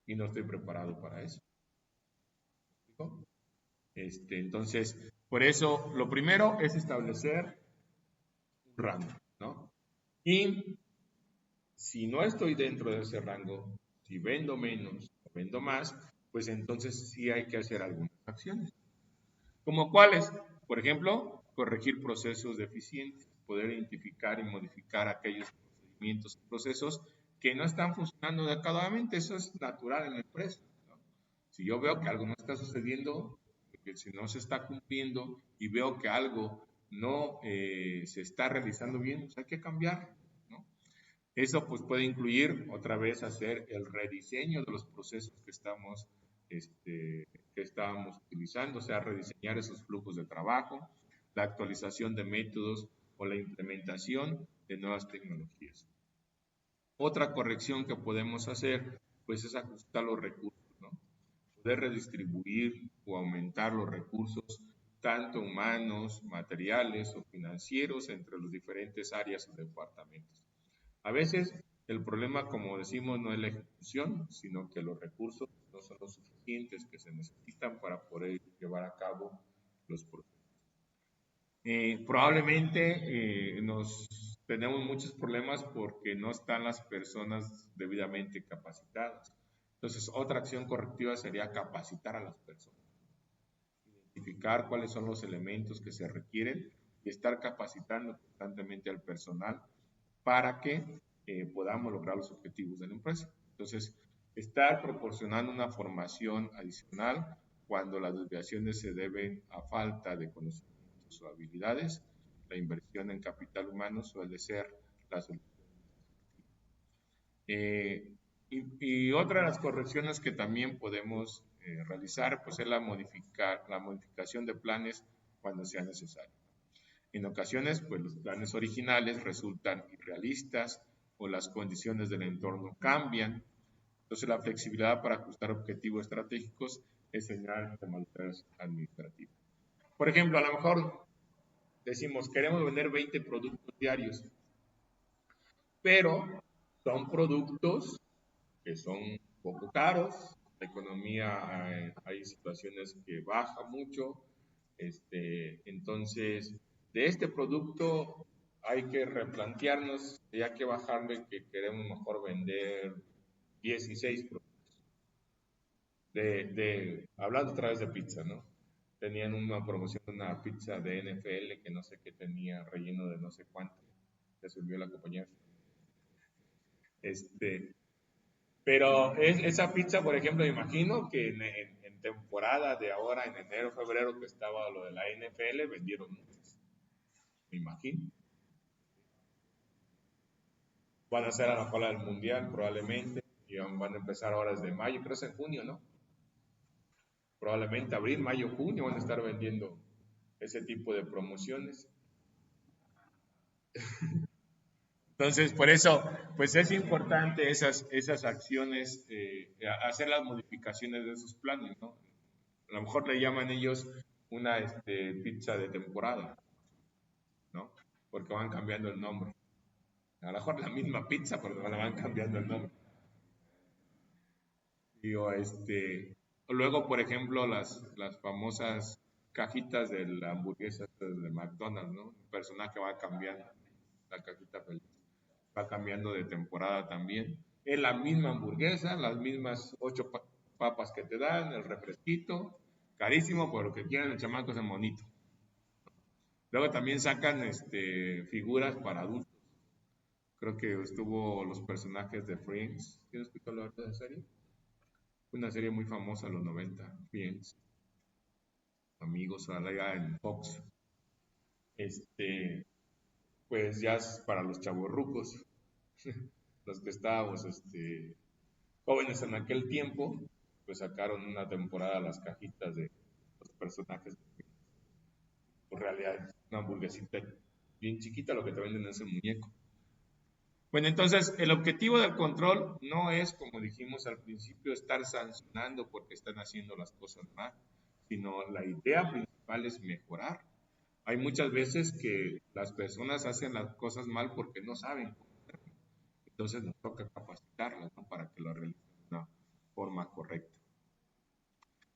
Y no estoy preparado para eso. ¿No? Entonces, por eso, lo primero es establecer un rango, ¿no? Y si no estoy dentro de ese rango, si vendo menos o vendo más, pues entonces sí hay que hacer algunas acciones. ¿Como cuáles? Por ejemplo, corregir procesos deficientes, poder identificar y modificar aquellos procedimientos y procesos que no están funcionando adecuadamente. Eso es natural en la empresa, ¿no? Si yo veo que algo no está sucediendo, que si no se está cumpliendo y veo que algo no se está realizando bien, pues hay que cambiar, ¿no? Eso pues puede incluir otra vez hacer el rediseño de los procesos que estábamos utilizando, o sea, rediseñar esos flujos de trabajo, la actualización de métodos o la implementación de nuevas tecnologías. Otra corrección que podemos hacer pues es ajustar los recursos, ¿no? Poder redistribuir o aumentar los recursos, tanto humanos, materiales o financieros, entre los diferentes áreas o departamentos. A veces el problema, como decimos, no es la ejecución, sino que los recursos no son los suficientes que se necesitan para poder llevar a cabo los procesos. Probablemente tenemos muchos problemas porque no están las personas debidamente capacitadas. Entonces, otra acción correctiva sería capacitar a las personas, identificar cuáles son los elementos que se requieren y estar capacitando constantemente al personal para que podamos lograr los objetivos de la empresa. Entonces, estar proporcionando una formación adicional cuando las desviaciones se deben a falta de conocimientos o habilidades, la inversión en capital humano suele ser la solución. Y otra de las correcciones que también podemos realizar pues es la modificación de planes cuando sea necesario. En ocasiones, pues los planes originales resultan irrealistas o las condiciones del entorno cambian. Entonces, la flexibilidad para ajustar objetivos estratégicos es señal de madurez administrativa. Por ejemplo, a lo mejor decimos, queremos vender 20 productos diarios, pero son productos que son poco caros, la economía, hay situaciones que baja mucho, entonces de este producto hay que replantearnos, ya que bajarle que queremos mejor vender 16 productos. Hablando otra vez de pizza, ¿no? Tenían una promoción, una pizza de NFL que no sé qué tenía, relleno de no sé cuánto, resolvió la compañía. Pero esa pizza, por ejemplo, me imagino que en temporada de ahora, en enero, febrero, que estaba lo de la NFL, vendieron muchas. Me imagino. Van a ser a la cola del mundial, probablemente. Y van a empezar ahora desde mayo, creo que es en junio, ¿no? Probablemente abril, mayo, junio van a estar vendiendo ese tipo de promociones. Entonces, por eso, pues es importante esas acciones, hacer las modificaciones de esos planes, ¿no? A lo mejor le llaman ellos una pizza de temporada, ¿no? Porque van cambiando el nombre. A lo mejor la misma pizza, pero la van cambiando el nombre. Digo, luego, por ejemplo, las famosas cajitas de la hamburguesa de McDonald's, ¿no? El personaje va cambiando, la cajita feliz. Va cambiando de temporada también. Es la misma hamburguesa, las mismas 8 papas que te dan, el refresquito, carísimo, por lo que quieren el chamaco es el monito. Luego también sacan figuras para adultos. Creo que estuvo los personajes de Friends. ¿Tienes escuchado hablar de esa serie? Fue una serie muy famosa en los 90, Friends. Amigos, allá en Fox. Pues ya es para los chavorrucos, los que estábamos jóvenes en aquel tiempo, pues sacaron una temporada las cajitas de los personajes. En realidad es una hamburguesita bien chiquita lo que te venden en ese muñeco. Bueno, entonces el objetivo del control no es, como dijimos al principio, estar sancionando porque están haciendo las cosas mal, sino la idea principal es mejorar. Hay muchas veces que las personas hacen las cosas mal porque no saben cómo hacerlo. Entonces nos toca capacitarlas, ¿no? Para que lo realicen de una forma correcta.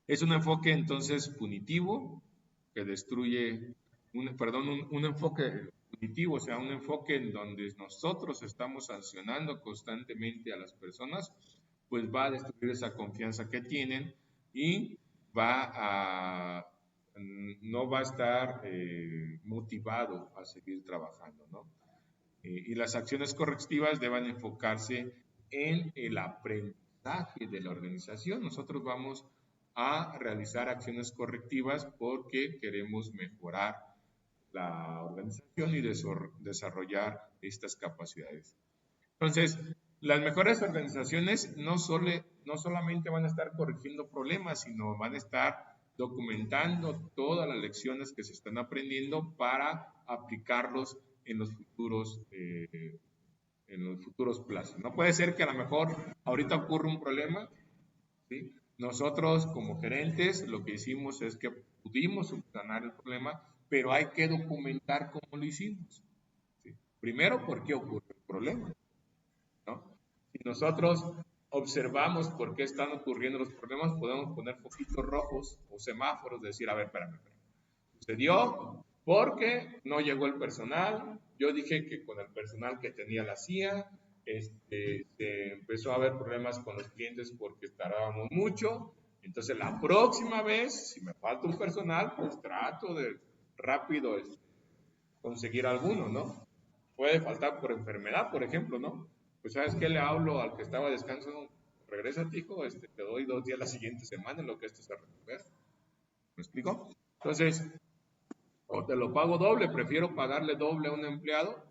Es un enfoque entonces punitivo que destruye, un enfoque punitivo, o sea, un enfoque en donde nosotros estamos sancionando constantemente a las personas, pues va a destruir esa confianza que tienen y no va a estar motivado a seguir trabajando, ¿no? Y las acciones correctivas deben enfocarse en el aprendizaje de la organización. Nosotros vamos a realizar acciones correctivas porque queremos mejorar la organización y desarrollar estas capacidades. Entonces, las mejores organizaciones no solamente van a estar corrigiendo problemas, sino van a estar documentando todas las lecciones que se están aprendiendo para aplicarlos en los futuros plazos. No puede ser que a lo mejor ahorita ocurre un problema, ¿sí? Nosotros como gerentes lo que hicimos es que pudimos subsanar el problema, pero hay que documentar cómo lo hicimos, ¿sí? Primero, ¿por qué ocurre el problema? ¿No? Si nosotros observamos por qué están ocurriendo los problemas, podemos poner foquitos rojos o semáforos, decir, a ver, espérame. Sucedió porque no llegó el personal. Yo dije que con el personal que tenía la CIA, se empezó a haber problemas con los clientes porque tardábamos mucho. Entonces, la próxima vez, si me falta un personal, pues trato de rápido conseguir alguno, ¿no? Puede faltar por enfermedad, por ejemplo, ¿no? Pues, ¿sabes qué? Le hablo al que estaba descansando, regresa, hijo, te doy 2 días la siguiente semana en lo que esto se recupera. ¿Me explico? Entonces, o te lo pago doble, prefiero pagarle doble a un empleado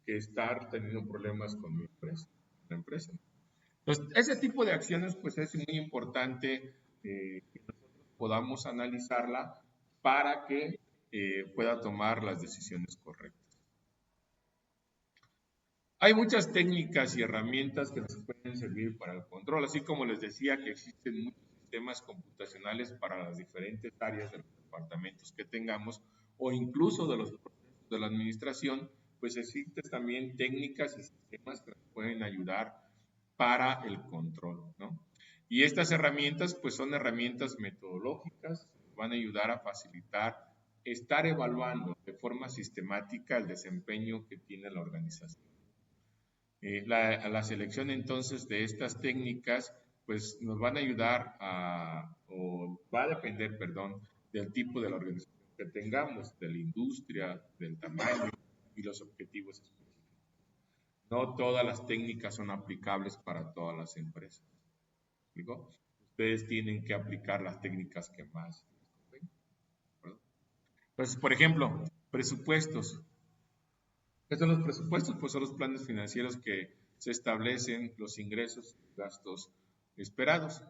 que estar teniendo problemas con mi empresa, la empresa. Entonces, ese tipo de acciones, pues es muy importante que nosotros podamos analizarla para que pueda tomar las decisiones correctas. Hay muchas técnicas y herramientas que nos pueden servir para el control, así como les decía que existen muchos sistemas computacionales para las diferentes áreas de los departamentos que tengamos o incluso de los procesos de la administración, pues existen también técnicas y sistemas que nos pueden ayudar para el control, ¿no? Y estas herramientas, pues son herramientas metodológicas, van a ayudar a facilitar estar evaluando de forma sistemática el desempeño que tiene la organización. La selección entonces de estas técnicas pues nos van a ayudar o va a depender, perdón, del tipo de la organización que tengamos, de la industria, del tamaño y los objetivos específicos. No todas las técnicas son aplicables para todas las empresas. ¿Digo? Ustedes tienen que aplicar las técnicas que más les convengan. Entonces, por ejemplo, presupuestos. ¿Qué son los presupuestos? Pues son los planes financieros que se establecen los ingresos y gastos esperados.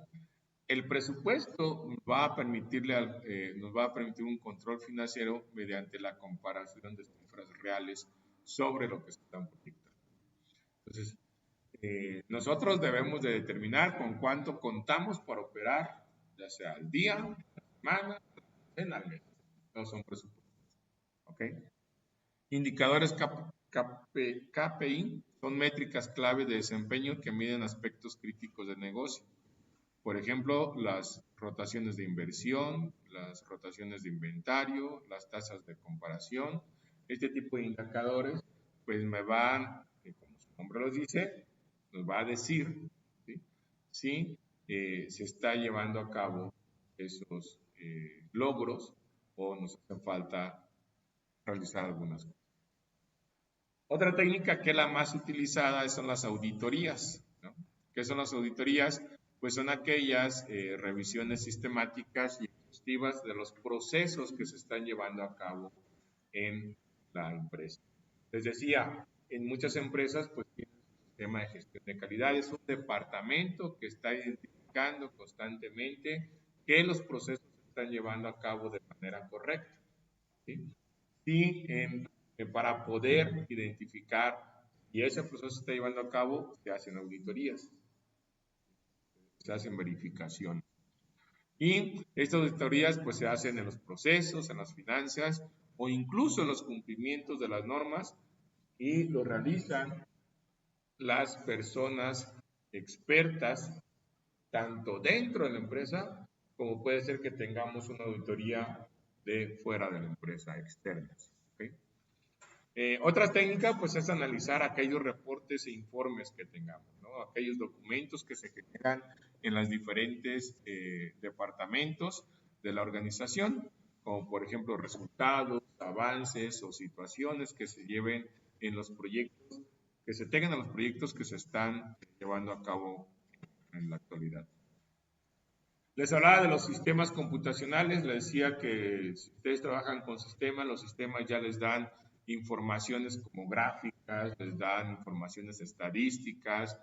El presupuesto nos va a permitir un control financiero mediante la comparación de cifras reales sobre lo que se están proyectando. Entonces, nosotros debemos de determinar con cuánto contamos para operar, ya sea al día, a la semana, al mes. Todos son presupuestos. ¿Ok? Indicadores KPI son métricas clave de desempeño que miden aspectos críticos del negocio. Por ejemplo, las rotaciones de inversión, las rotaciones de inventario, las tasas de comparación. Este tipo de indicadores, pues me van, como su nombre lo dice, nos va a decir si se está llevando a cabo esos logros o nos hace falta realizar algunas cosas. Otra técnica que es la más utilizada son las auditorías, ¿no? ¿Qué son las auditorías? Pues son aquellas revisiones sistemáticas y exhaustivas de los procesos que se están llevando a cabo en la empresa. Les decía, en muchas empresas pues tienen un sistema de gestión de calidad, es un departamento que está identificando constantemente que los procesos se están llevando a cabo de manera correcta. ¿Sí? Y para poder identificar si ese proceso se está llevando a cabo, se hacen auditorías, se hacen verificaciones. Y estas auditorías pues se hacen en los procesos, en las finanzas o incluso en los cumplimientos de las normas y lo realizan las personas expertas tanto dentro de la empresa como puede ser que tengamos una auditoría de fuera de la empresa, externas. ¿Okay? Otra técnica pues es analizar aquellos reportes e informes que tengamos, ¿no? Aquellos documentos que se generan en los diferentes departamentos de la organización, como por ejemplo resultados, avances o situaciones que se lleven en los proyectos, que se tengan en los proyectos que se están llevando a cabo en la actualidad. Les hablaba de los sistemas computacionales, les decía que si ustedes trabajan con sistemas, los sistemas ya les dan informaciones como gráficas, les dan informaciones estadísticas,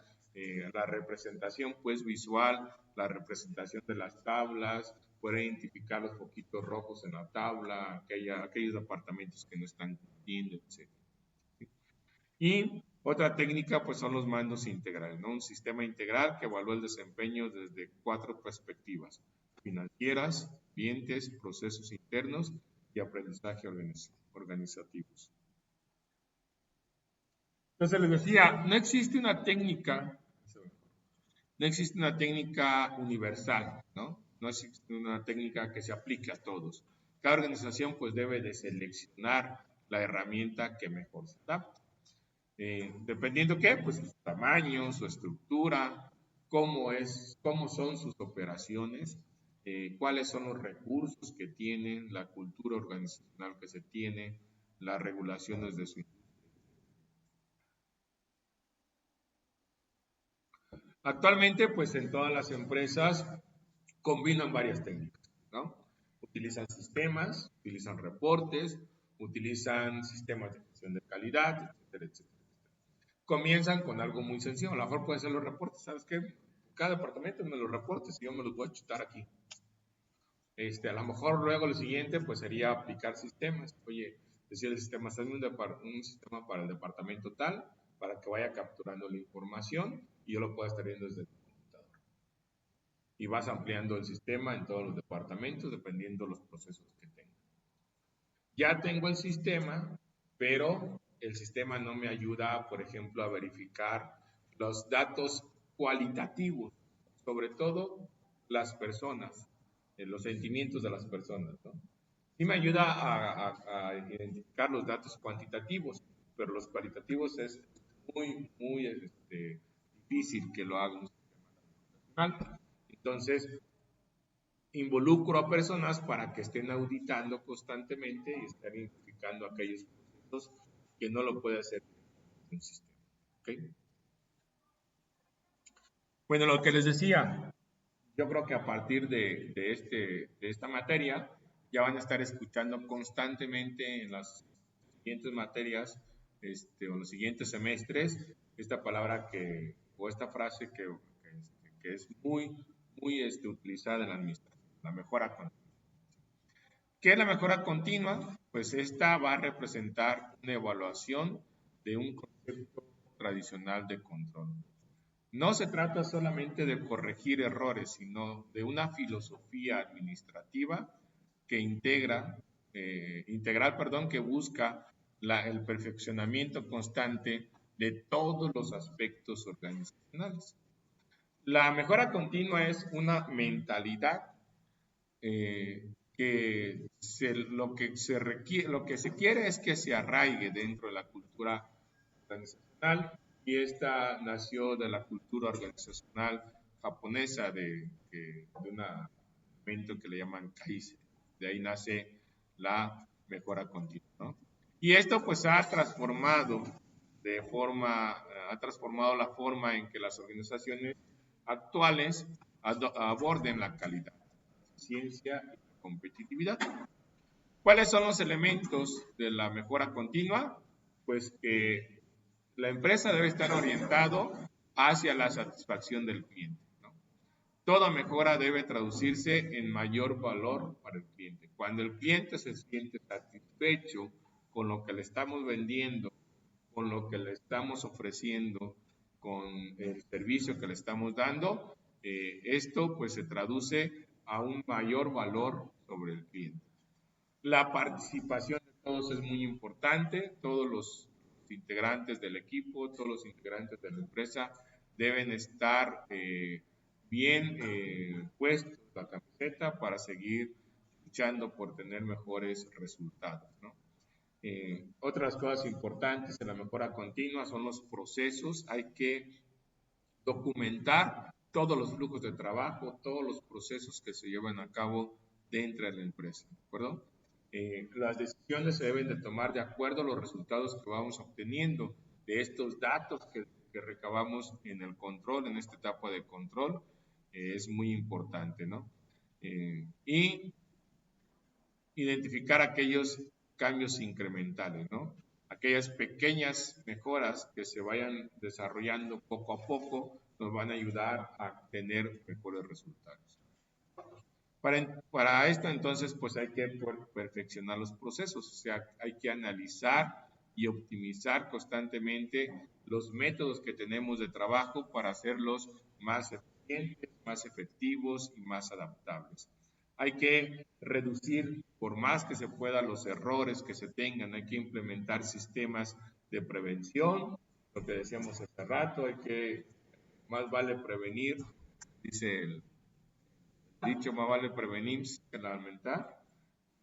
la representación pues visual, la representación de las tablas, pueden identificar los foquitos rojos en la tabla, aquellos departamentos que no están cumpliendo, etc. Y otra técnica pues son los mandos integrales, ¿no? Un sistema integral que evalúa el desempeño desde 4 perspectivas: financieras, clientes, procesos internos y aprendizaje organizativos. Entonces les decía, no existe una técnica universal, ¿no? No existe una técnica que se aplique a todos. Cada organización pues debe de seleccionar la herramienta que mejor se adapte. Dependiendo qué, pues su tamaño, su estructura, cómo son sus operaciones, cuáles son los recursos que tienen, la cultura organizacional que se tiene, las regulaciones de su. Actualmente, pues en todas las empresas combinan varias técnicas, ¿no? Utilizan sistemas, utilizan reportes, utilizan sistemas de gestión de calidad, etcétera, etcétera. Comienzan con algo muy sencillo. A lo mejor pueden ser los reportes. ¿Sabes qué? Cada departamento me los reportes y yo me los voy a chutar aquí. A lo mejor luego lo siguiente pues sería aplicar sistemas. Oye, decir el sistema, hazme un sistema para el departamento tal, para que vaya capturando la información y yo lo pueda estar viendo desde el computador. Y vas ampliando el sistema en todos los departamentos dependiendo de los procesos que tenga. Ya tengo el sistema, pero el sistema no me ayuda, por ejemplo, a verificar los datos cualitativos, sobre todo las personas, los sentimientos de las personas, ¿no? Sí me ayuda a identificar los datos cuantitativos, pero los cualitativos es muy difícil que lo haga un sistema computacional. Entonces, involucro a personas para que estén auditando constantemente y estén identificando aquellos procesos que no lo puede hacer un sistema. ¿Okay? Bueno, lo que les decía, yo creo que a partir de esta materia ya van a estar escuchando constantemente en las siguientes materias o los siguientes semestres esta palabra o esta frase que es muy utilizada en la administración, la mejora continua. ¿Qué es la mejora continua? Pues esta va a representar una evaluación de un concepto tradicional de control. No se trata solamente de corregir errores, sino de una filosofía administrativa que integral, que busca el perfeccionamiento constante de todos los aspectos organizacionales. La mejora continua es una mentalidad lo que se quiere es que se arraigue dentro de la cultura organizacional, y esta nació de la cultura organizacional japonesa de un elemento que le llaman Kaizen. De ahí nace la mejora continua, ¿no? Y esto pues ha transformado la forma en que las organizaciones actuales aborden la calidad, eficiencia y competitividad. ¿Cuáles son los elementos de la mejora continua? Pues que la empresa debe estar orientado hacia la satisfacción del cliente, ¿no? Toda mejora debe traducirse en mayor valor para el cliente. Cuando el cliente se siente satisfecho con lo que le estamos vendiendo, con lo que le estamos ofreciendo, con el servicio que le estamos dando, esto pues se traduce a un mayor valor sobre el cliente. La participación de todos es muy importante. Todos los integrantes del equipo, todos los integrantes de la empresa deben estar bien puestos la camiseta para seguir luchando por tener mejores resultados, ¿no? Otras cosas importantes en la mejora continua son los procesos. Hay que documentar todos los flujos de trabajo, todos los procesos que se llevan a cabo dentro de la empresa, ¿de acuerdo? Las decisiones se deben de tomar de acuerdo a los resultados que vamos obteniendo de estos datos que recabamos en el control, en esta etapa de control, es muy importante, ¿no? y identificar aquellos cambios incrementales, ¿no? Aquellas pequeñas mejoras que se vayan desarrollando poco a poco nos van a ayudar a tener mejores resultados. Para esto entonces pues hay que perfeccionar los procesos, o sea, hay que analizar y optimizar constantemente los métodos que tenemos de trabajo para hacerlos más eficientes, más efectivos y más adaptables. Hay que reducir por más que se pueda los errores que se tengan, hay que implementar sistemas de prevención, lo que decíamos hace rato, hay que, más vale prevenir, dice el dicho, más vale prevenir que lamentar.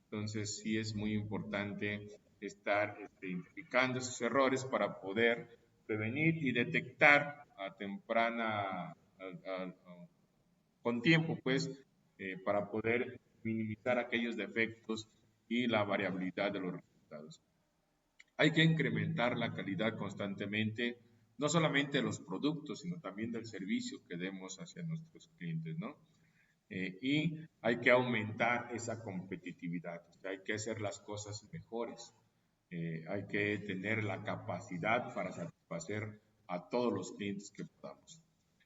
Entonces sí es muy importante estar identificando esos errores para poder prevenir y detectar a temprana, con tiempo, pues, para poder minimizar aquellos defectos y la variabilidad de los resultados. Hay que incrementar la calidad constantemente, no solamente de los productos, sino también del servicio que demos hacia nuestros clientes, ¿no? Y hay que aumentar esa competitividad, o sea, hay que hacer las cosas mejores, hay que tener la capacidad para satisfacer a todos los clientes que podamos.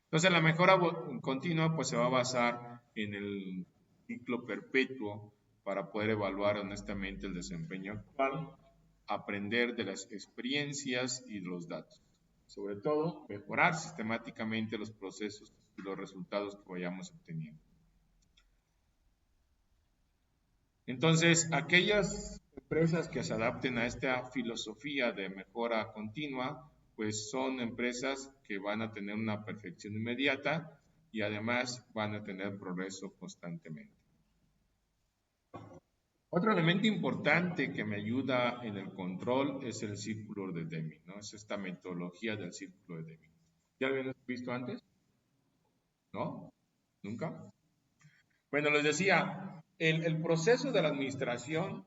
Entonces, la mejora continua pues se va a basar en el ciclo perpetuo para poder evaluar honestamente el desempeño actual, aprender de las experiencias y de los datos. Sobre todo, mejorar sistemáticamente los procesos y los resultados que vayamos obteniendo. Entonces, aquellas empresas que se adapten a esta filosofía de mejora continua, pues son empresas que van a tener una perfección inmediata y además van a tener progreso constantemente. Otro elemento importante que me ayuda en el control es el círculo de Deming, ¿no? Es esta metodología del círculo de Deming. ¿Ya lo habían visto antes? ¿No? ¿Nunca? Bueno, les decía, el proceso de la administración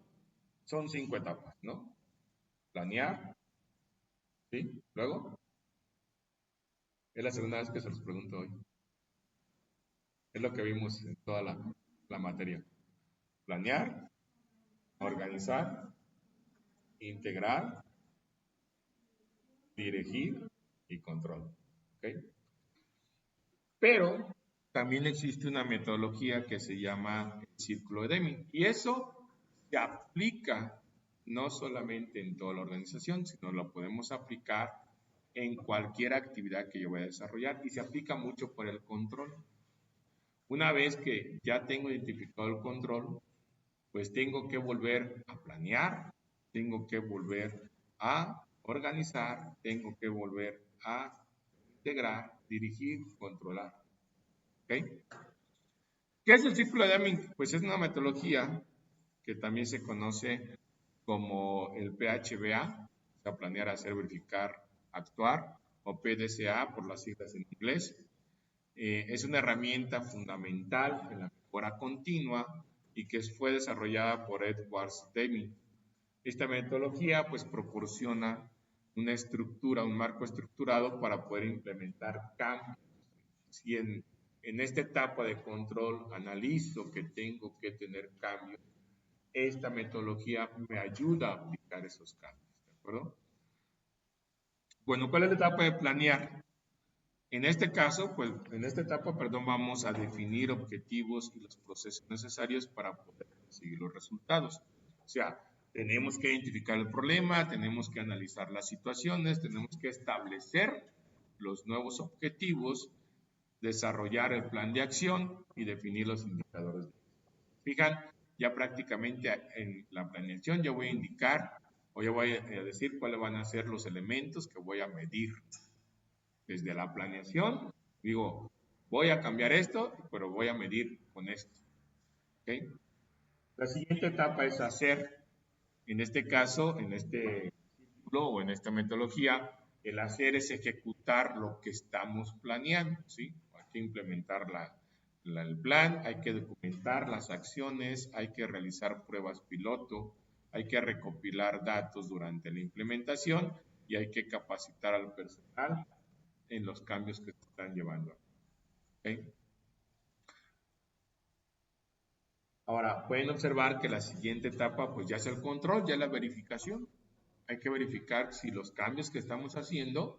son 5 etapas, ¿no? Planear, ¿sí? Luego, es la segunda vez que se los pregunto hoy. Es lo que vimos en toda la materia. Planear, organizar, integrar, dirigir y control. ¿Ok? Pero también existe una metodología que se llama el círculo de Deming. Y eso se aplica no solamente en toda la organización, sino lo podemos aplicar en cualquier actividad que yo voy a desarrollar y se aplica mucho por el control. Una vez que ya tengo identificado el control, pues tengo que volver a planear, tengo que volver a organizar, tengo que volver a integrar, dirigir, controlar. ¿Okay? ¿Qué es el círculo de Deming? Pues es una metodología que también se conoce como el PHBA, o sea, planear, hacer, verificar, actuar, o PDCA por las siglas en inglés. Es una herramienta fundamental en la mejora continua y que fue desarrollada por Edward Deming. Esta metodología pues proporciona una estructura, un marco estructurado para poder implementar cambios. Si en esta etapa de control analizo que tengo que tener cambios, esta metodología me ayuda a aplicar esos cambios, ¿de acuerdo? Bueno, ¿cuál es la etapa de planear? En este caso, pues en esta etapa, perdón, vamos a definir objetivos y los procesos necesarios para poder conseguir los resultados. O sea, tenemos que identificar el problema, tenemos que analizar las situaciones, tenemos que establecer los nuevos objetivos, desarrollar el plan de acción y definir los indicadores. Fijan, ya prácticamente en la planeación ya voy a indicar o ya voy a decir cuáles van a ser los elementos que voy a medir. Desde la planeación, digo, voy a cambiar esto, pero voy a medir con esto. ¿Okay? La siguiente etapa es hacer, en este caso, en este círculo o en esta metodología, el hacer es ejecutar lo que estamos planeando, ¿sí? Hay que implementar el plan, hay que documentar las acciones, hay que realizar pruebas piloto, hay que recopilar datos durante la implementación y hay que capacitar al personal en los cambios que se están llevando. ¿Okay? Ahora, pueden observar que la siguiente etapa pues ya es el control, ya es la verificación. Hay que verificar si los cambios que estamos haciendo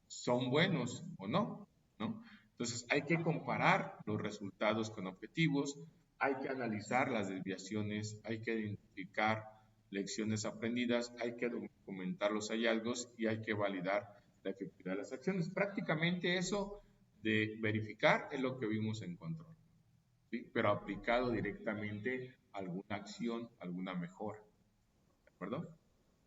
son buenos o no, ¿no? Entonces hay que comparar los resultados con objetivos, hay que analizar las desviaciones, hay que identificar lecciones aprendidas, hay que documentar los hallazgos y hay que validar la efectividad de las acciones. Prácticamente eso de verificar es lo que vimos en control, ¿sí? Pero aplicado directamente a alguna acción, alguna mejora, ¿de acuerdo?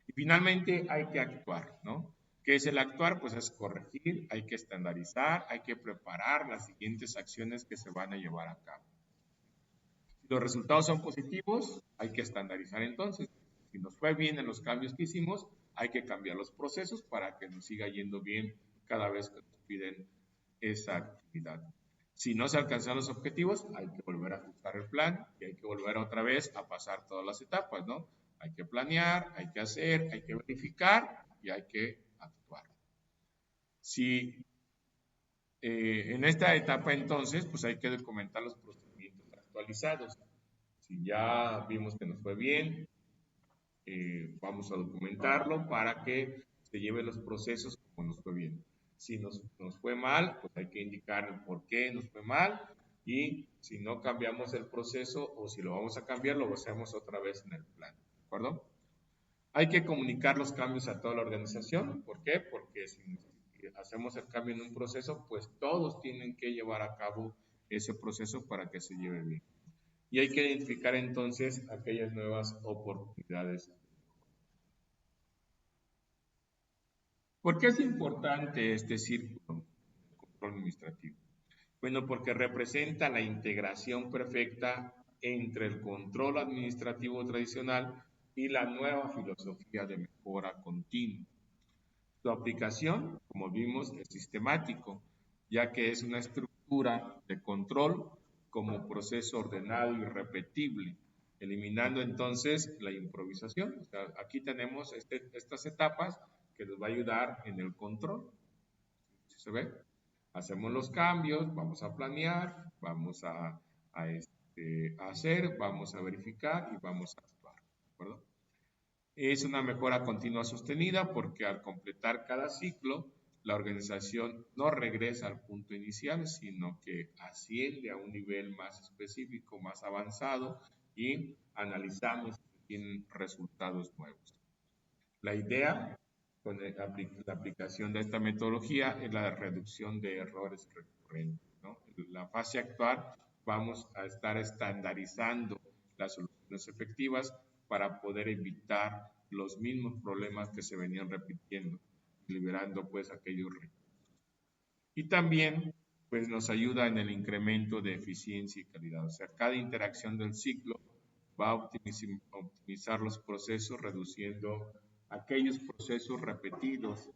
Y finalmente hay que actuar, ¿no? ¿Qué es el actuar? Pues es corregir, hay que estandarizar, hay que preparar las siguientes acciones que se van a llevar a cabo. Si los resultados son positivos, hay que estandarizar entonces. Si nos fue bien en los cambios que hicimos, hay que cambiar los procesos para que nos siga yendo bien cada vez que nos piden esa actividad. Si no se alcanzan los objetivos, hay que volver a ajustar el plan y hay que volver otra vez a pasar todas las etapas, ¿no? Hay que planear, hay que hacer, hay que verificar y hay que actuar. Si en esta etapa entonces, pues hay que documentar los procedimientos actualizados. Si ya vimos que nos fue bien, vamos a documentarlo para que se lleven los procesos como nos fue bien. Si nos fue mal, pues hay que indicar el por qué nos fue mal y si no cambiamos el proceso o si lo vamos a cambiar, lo hacemos otra vez en el plan. ¿De acuerdo? Hay que comunicar los cambios a toda la organización. ¿Por qué? Porque si hacemos el cambio en un proceso, pues todos tienen que llevar a cabo ese proceso para que se lleve bien. Y hay que identificar entonces aquellas nuevas oportunidades. ¿Por qué es importante este círculo de control administrativo? Bueno, porque representa la integración perfecta entre el control administrativo tradicional y la nueva filosofía de mejora continua. Su aplicación, como vimos, es sistemático, ya que es una estructura de control como proceso ordenado y repetible, eliminando entonces la improvisación. O sea, aquí tenemos estas etapas que nos va a ayudar en el control. ¿Sí se ve? Hacemos los cambios, vamos a planear, vamos a hacer, vamos a verificar y vamos a actuar. ¿De acuerdo? Es una mejora continua sostenida porque al completar cada ciclo, la organización no regresa al punto inicial, sino que asciende a un nivel más específico, más avanzado y analizamos si tienen resultados nuevos. La idea con la aplicación de esta metodología es la reducción de errores recurrentes, ¿no? En la fase actual vamos a estar estandarizando las soluciones efectivas para poder evitar los mismos problemas que se venían repitiendo, liberando pues aquellos recursos. Y también pues nos ayuda en el incremento de eficiencia y calidad. O sea, cada interacción del ciclo va a optimizar los procesos, reduciendo aquellos procesos repetidos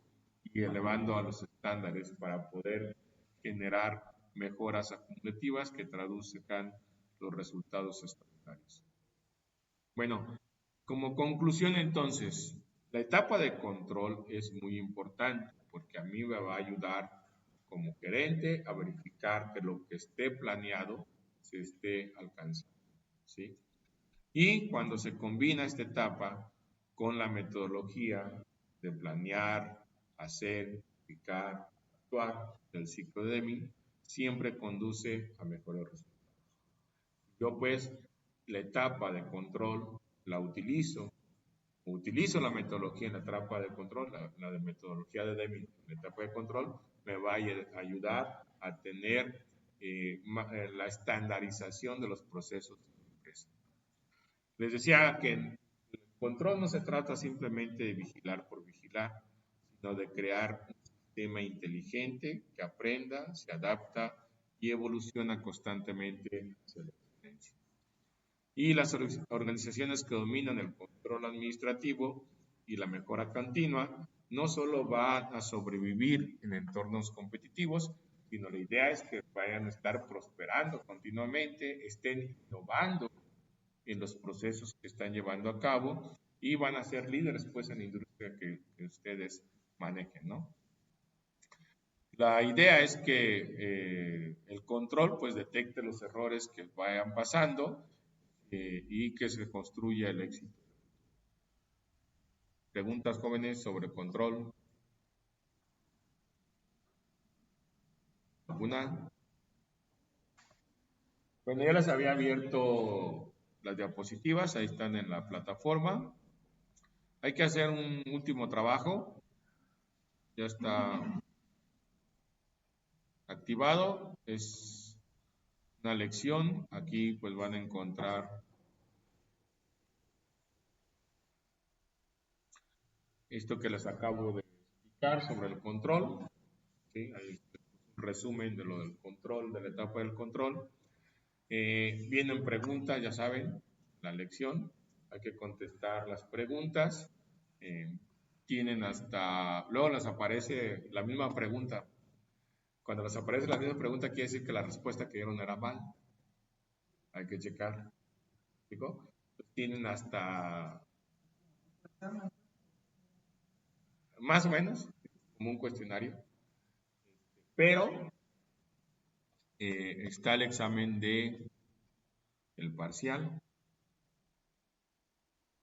y elevando a los estándares para poder generar mejoras acumulativas que traduzcan los resultados extraordinarios. Bueno, como conclusión entonces, la etapa de control es muy importante porque a mí me va a ayudar como gerente a verificar que lo que esté planeado se esté alcanzando, ¿sí? Y cuando se combina esta etapa con la metodología de planear, hacer, verificar, actuar del ciclo de Deming, siempre conduce a mejores resultados. Yo pues la etapa de control la utilizo la metodología en la etapa de control, la de metodología de Deming en la etapa de control, me va a ayudar a tener la estandarización de los procesos de la empresa. Les decía que el control no se trata simplemente de vigilar por vigilar, sino de crear un sistema inteligente que aprenda, se adapta y evoluciona constantemente hacia la excelencia. Y las organizaciones que dominan el control administrativo y la mejora continua no solo van a sobrevivir en entornos competitivos, sino la idea es que vayan a estar prosperando continuamente, estén innovando en los procesos que están llevando a cabo y van a ser líderes pues en la industria que ustedes manejen, ¿no? La idea es que el control pues detecte los errores que vayan pasando. y que se construya el éxito. Preguntas, jóvenes, sobre control. ¿Alguna? Bueno, ya les había abierto las diapositivas, ahí están en la plataforma. Hay que hacer un último trabajo. Ya está activado. Es una lección. Aquí pues van a encontrar esto que les acabo de explicar sobre el control. ¿Sí? Ahí está un resumen de lo del control, de la etapa del control. Vienen preguntas, ya saben, la lección. Hay que contestar las preguntas. Tienen hasta, luego les aparece la misma pregunta. Cuando les aparece la misma pregunta, quiere decir que la respuesta que dieron era mal. Hay que checar. ¿Digo? Tienen hasta, más o menos, como un cuestionario. Pero está el examen de el parcial.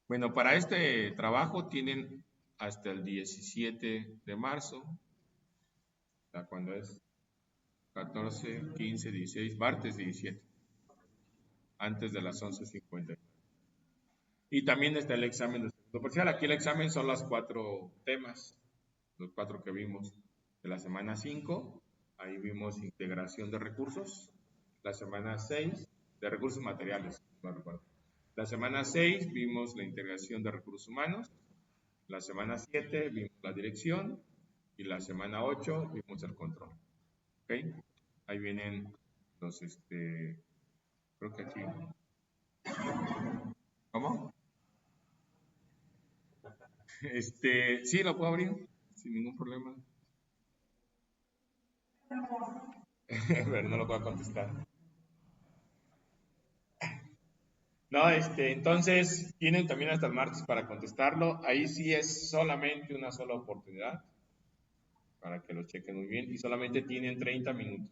Bueno, para este trabajo tienen hasta el 17 de marzo, o sea, cuando es 14, 15, 16, martes 17, antes de las 11:50. Y también está el examen de segundo parcial. Aquí el examen son los 4 temas, los 4 que vimos de la semana 5. Ahí vimos integración de recursos. La semana 6, de recursos materiales, no recuerdo. La semana 6 vimos la integración de recursos humanos. La semana 7 vimos la dirección. Y la semana 8 vimos el control. ¿Ok? Ahí vienen los, creo que aquí. ¿Cómo? Sí, lo puedo abrir sin ningún problema. Pero no lo puedo contestar. No, entonces tienen también hasta el martes para contestarlo. Ahí sí es solamente una sola oportunidad para que lo chequen muy bien y solamente tienen 30 minutos.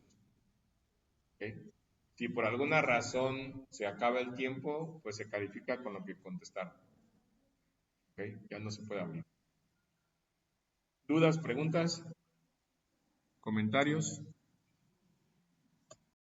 ¿Okay? Si por alguna razón se acaba el tiempo, pues se califica con lo que contestaron. ¿Okay? Ya no se puede abrir. ¿Dudas, preguntas, comentarios?